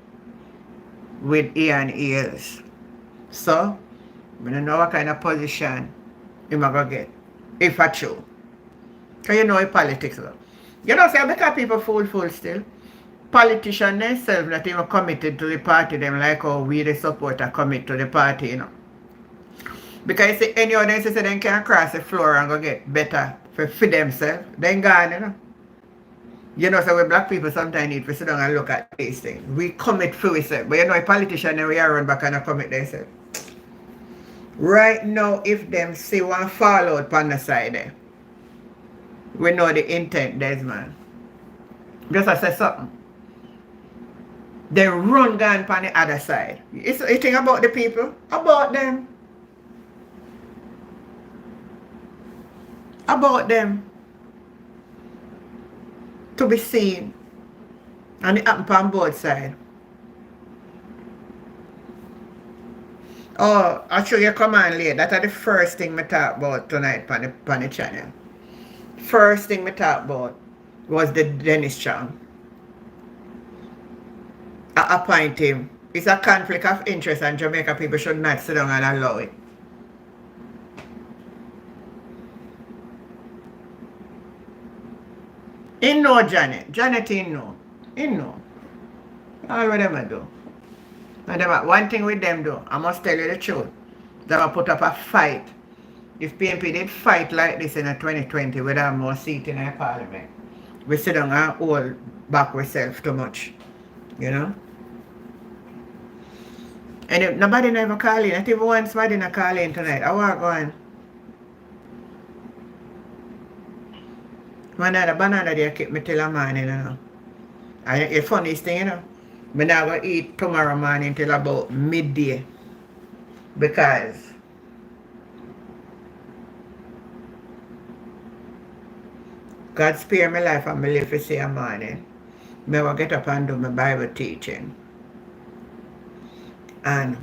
with Ian Eels. So, I don't know what kind of position I'm going to get, if I choose. Because you know in politics, you know, say, because people fool still. Politicians themselves not even committed to the party, them like how we the supporter commit to the party, you know. Because you see, any other say they can cross the floor and go get better for themselves, then gone, you know. You know, so we black people sometimes need to sit down and look at these things. We commit for ourselves, but you know, a politician then we are run back and commit themselves. Right now, if them see one fallout on the side there, we know the intent there's, man. Just I say something. They run down on the other side. You think about the people? About them. About them. To be seen. And it happen on both sides. Oh, I'll show you come on later. That's the first thing I talk about tonight on the channel. First thing I talk about was the Dennis Chang. I appoint him. It's a conflict of interest and Jamaica people should not sit down and allow it. He know Janet. Janet he know. He know. All what them do. And them, one thing with them do, I must tell you the truth. They will put up a fight if PNP did fight like this in a 2020, we'd have more seat in our parliament. We sit down and hold back ourselves too much, you know. And if nobody never call in, not even one somebody not call in tonight. I walk on. One of the banana there keep me till the morning, you know. And the funniest thing, you know, I'm not going to eat tomorrow morning till about midday. Because God spare my life and me live to see a morning. I will get up and do my Bible teaching. And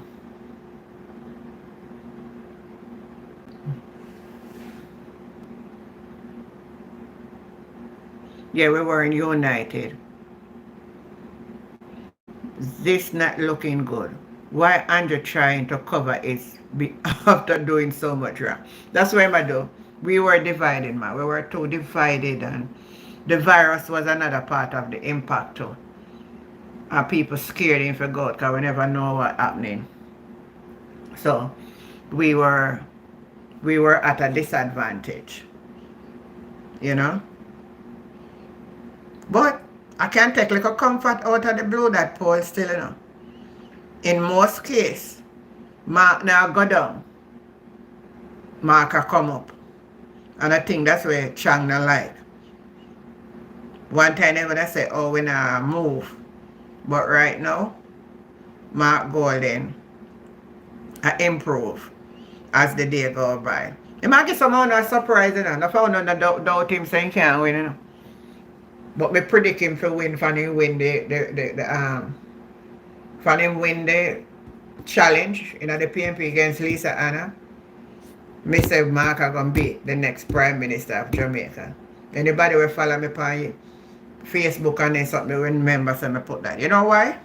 yeah, we weren't united. This not looking good. Why Andrew trying to cover it after doing so much wrong? That's what I do. We were divided, man. We were too divided, and the virus was another part of the impact too. And people scared him for God because we never know what happening. So we were at a disadvantage, you know. But I can take like a comfort out of the blue that poll still, you know. In most cases, Mark now go down. Mark a come up. And I think that's where Chang not like. One time they would say, oh, we not move. But right now, Mark Golden improve as the day go by. He might get someone a surprise, you know. I found no doubt him saying can't win, you know. But me predict him to win for him win the challenge in the PNP against Lisa Anna. Me say Mark are gonna be the next Prime Minister of Jamaica. Anybody will follow me on Facebook and then something will remember so me put that. You know why?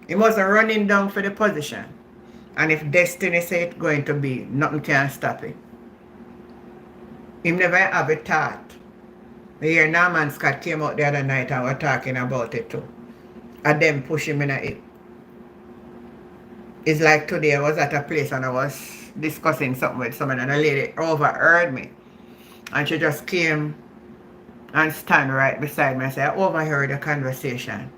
He was running down for the position. And if destiny say it's going to be, nothing can stop it. He never have a thought. I hear Norman Scott came out the other night and were talking about it too. And them push him in it. It's like today I was at a place and I was discussing something with someone and a lady overheard me. And she just came and stand right beside me and said, I overheard the conversation.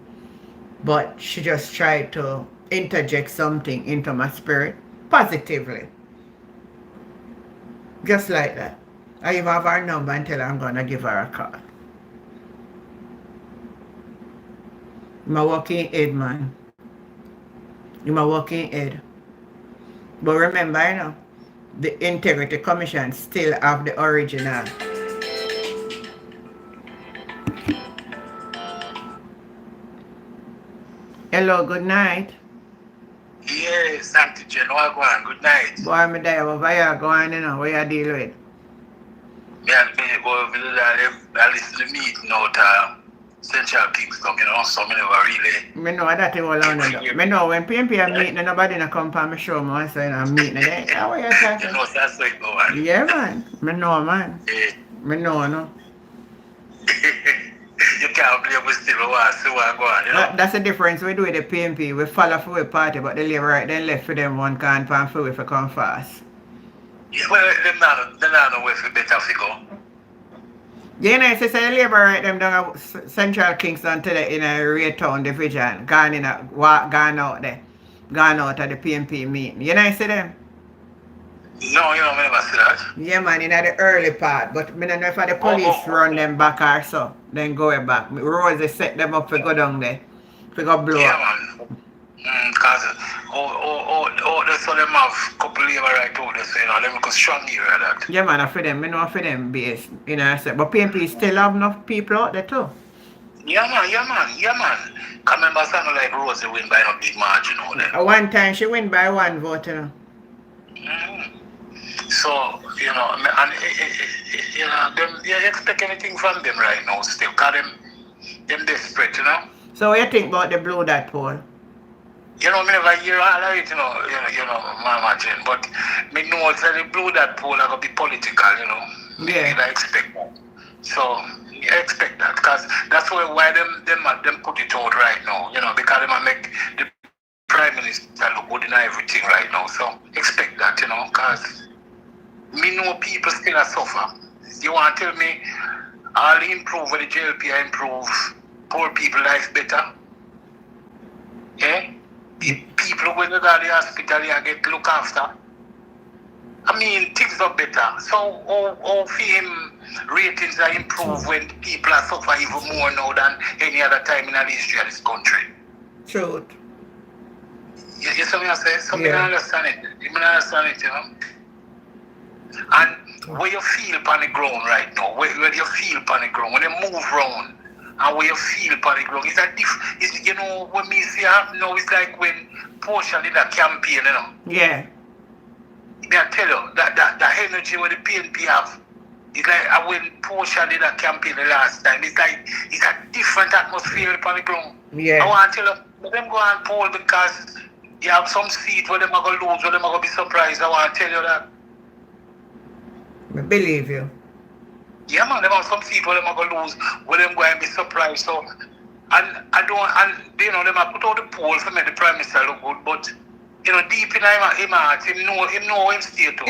But she just tried to interject something into my spirit positively. Just like that. I even have her number and tell her I'm going to give her a call. I'm a walking head, man. I'm a walking head. But remember, you know, the Integrity Commission still have the original. Hello, good night. Yes, Auntie Jen, what go on? Good night. Boy, me die over here going, you know, what you deal with? Me and me go over there, I listen to meeting out Central Kingston, you know, so me never really. Me know that it all on it. Me know when PNP are meeting, nobody not come for me show me, so I'm meeting there. How are you talking? You know, that's like go on. Yeah, man. Me know, man. Yeah. Me know, no. You can't blame us still see what go on, you know. That's the difference we do with the PNP. We follow for a party, but they leave right then left for them one can't pan for we for come fast. Yeah, well, them not know where for better figure. You know, it's a labor right them down at Central Kingston today in a Raytown division, gone out there. Gone out of the PNP meeting. You know, see them? No, you know, I never see that. Yeah, man, in the early part. But I don't know if the police run them back or so. Then go back. Rose set them up for go down there. For go blow yeah, up. man. Because so them have a couple labor right out there, so you know, them go strong here that. Yeah, man, for them. I know for them base. You know, I said. But PNP still have enough people out there too. Yeah, man. Because remember, something like Rose win by a big margin out there. One time she win by 1 vote, you know. So, you know, and you know, them, you expect anything from them right now still, because them desperate, you know. So what you think about the blue dot poll? You know, I never hear all of it, you know, Mama Jane, but me know it's the blue dot poll are going to be political, you know. Yeah. I expect that. So, I expect that, because that's why them put it out right now, you know, because they make the Prime Minister look good in everything right now. So, expect that, you know, because me know people still a suffer. You want to tell me all improve when the JLP improve, poor people life better? Yeah? People when they go to the hospital they get looked after. I mean, things are better. So, how film ratings are improved when people are suffer even more now than any other time in the history of this country. Truth. You see what I say? So, Yeah. I understand it. You understand it, you know? And where you feel on the ground right now, where you feel on the ground, when you move around, and where you feel on the ground, it's a it's, you know, when me see happen now, it's like when Portia did a campaign, you know? Yeah. I tell you, that energy where the PNP have, it's like when Portia did a campaign the last time, it's like, it's a different atmosphere upon the ground. Yeah. I want to tell you, let them go and poll because you have some seat where them are going to lose, where them are going to be surprised. I want to tell you that. I believe you. Yeah, man, them have some seat where them are going to lose, where them going to be surprised. So, and I don't, and you know, them have put out the poll for me, the Prime Minister look good, but you know, deep in him heart, him know him stay to.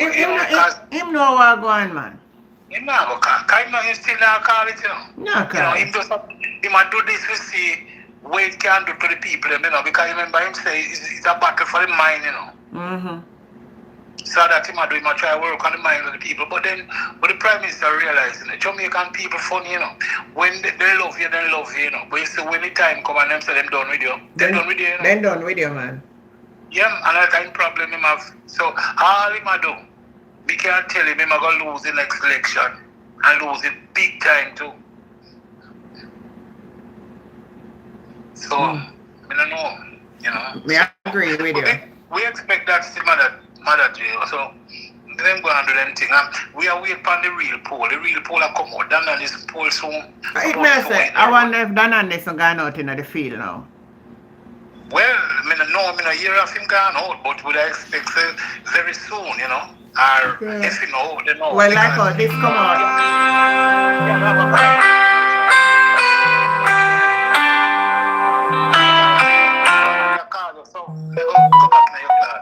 Him know what going, man. Him not go call. Cause him not, him still not call it, you know. No You know, call. him might do this to see what it can do to the people, you know, because remember him say it's a battle for the mind, you know. Mm-hmm. So that him might do, him might try to work on the mind of the people. But then, when the Prime Minister realizing the Jamaican people funny, you know. When they love you, you know. But you see, when the time come and them say them done with you, they done with you, you know. Then done with you, man. Yeah, another kind problem him have. So all him a do, we can't tell him I'm gonna lose the next election and lose it big time too. So I don't know, you know. I agree with you. We expect that still mother jail. So them go and do them thing. We are waiting for the real poll. The real poll are come out. Dan and this poll soon. It may say, I wonder if Dan and this are going out in the field now. Well, I don't hear of him gone out, but would I expect very soon, you know? Or if you know, they know. Well, like how this come out.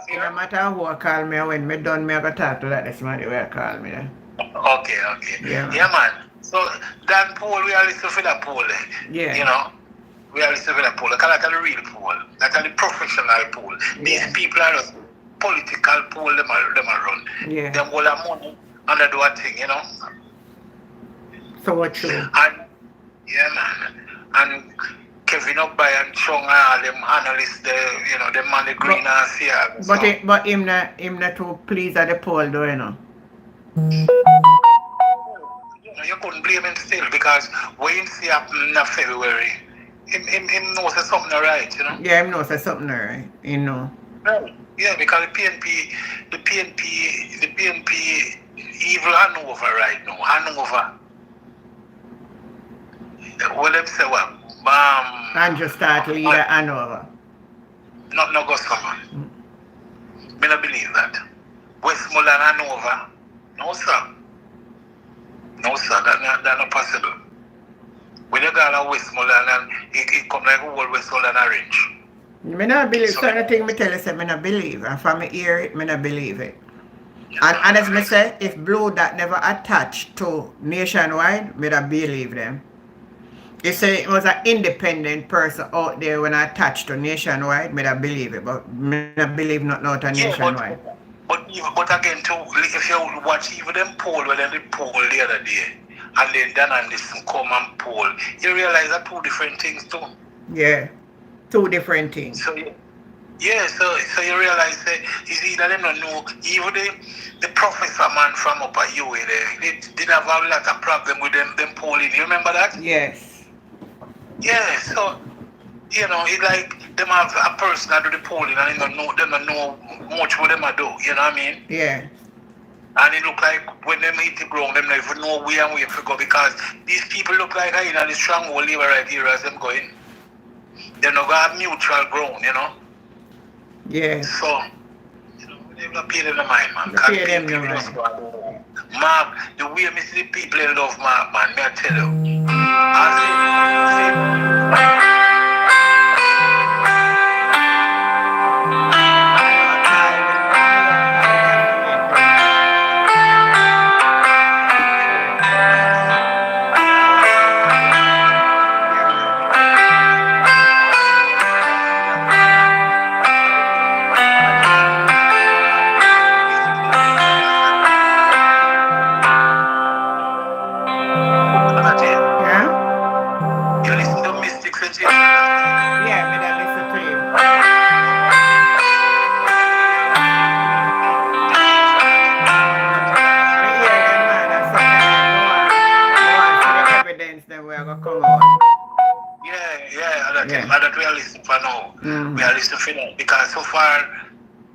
No matter who call me, when me done, me I go talk to that somebody will call me. Okay. Yeah, man. So, that poll, we are listening for that poll. Yeah. You know? We are listening for that poll. That's the real poll. That's the professional poll. These people are just political poll, them are run. Yeah. Them all have money and they do a thing, you know? So what true? And, yeah, man. And Kevin O'Brien and Chung and all them analysts, you know, them man the green and see. But him not too pleased at the poll though, you know. You couldn't blame him still because when you see happen in February, him knows there's something right, you know? Yeah, him knows there's something right, you know. Yeah, because the PNP evil Hanover right now. Hanover. Well, them say what? And just start leader Hanover. Not no go someone. Me not believe that. Westmoreland Hanover. No sir. That's not possible. When you go to Westmoreland and it come like whole Westmoreland orange. Me not believe certain thing me tell you say me not believe. And from me hear it, me not believe it. And as me say, if Blue that never attached to Nationwide, me not believe them. You say it was an independent person out there when I attached to Nationwide, me not believe it. But me not believe nothing out of Nationwide. But again too, if you watch even them poll when they poll the other day, and then Dan and this come and poll, you realize that two different things too. Yeah. Two different things. So yeah, so you realize that it's either them don't know, even the professor man from up at UA they did have a lot of problem with them polling. You remember that? Yes. Yeah, so you know, it's like them have a person that do the polling and they don't know much what them do, you know what I mean? Yeah. And it look like when them hit the ground, them don't even know where and where to go because these people look like you know the stronghold live right here as them going. They're not gonna have mutual ground, you know? Yeah. So, you know, we never pay them the mind, man. Pay them the mind. Mark, the way I see people in love Mark, man, may I tell you. that Yeah. that we are listening for now. We are listening for that because so far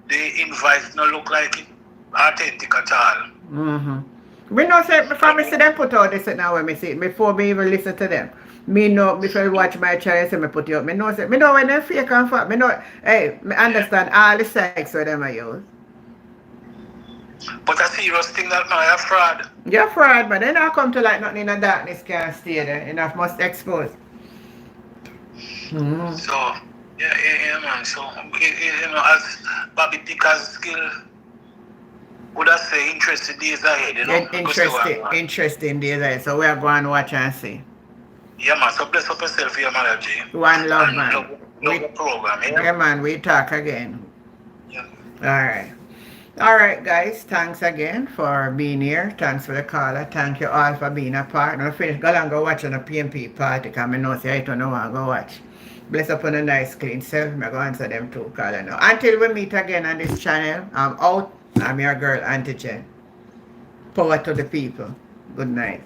the invites don't look like it authentic at all. We know say before me see them put out this now when me see it, before me even listen to them. Me know before I watch my channel say me put it up. Me know say me know when they fake and fuck. Me know me understand all the sites where them I use. But a serious thing that now you're fraud. You're fraud, but then I come to like nothing in the darkness can't stay there. Enough must expose. So yeah, man. So as Bobby Dicker's skill would I say interesting days ahead, Interesting days ahead. So we are going to watch and see. Yeah, man. So bless up yourself here, man, G. One love, man. Love the program, yeah? Yeah, man. We talk again. Yeah. All right, guys. Thanks again for being here. Thanks for the caller. Thank you all for being a part. Now finish. Go and go watch on a PMP party because I know say I don't know what go watch. Bless up on a nice clean self. I'm going to answer them too, caller now. Until we meet again on this channel, I'm out. I'm your girl, Auntie Jen. Power to the people. Good night.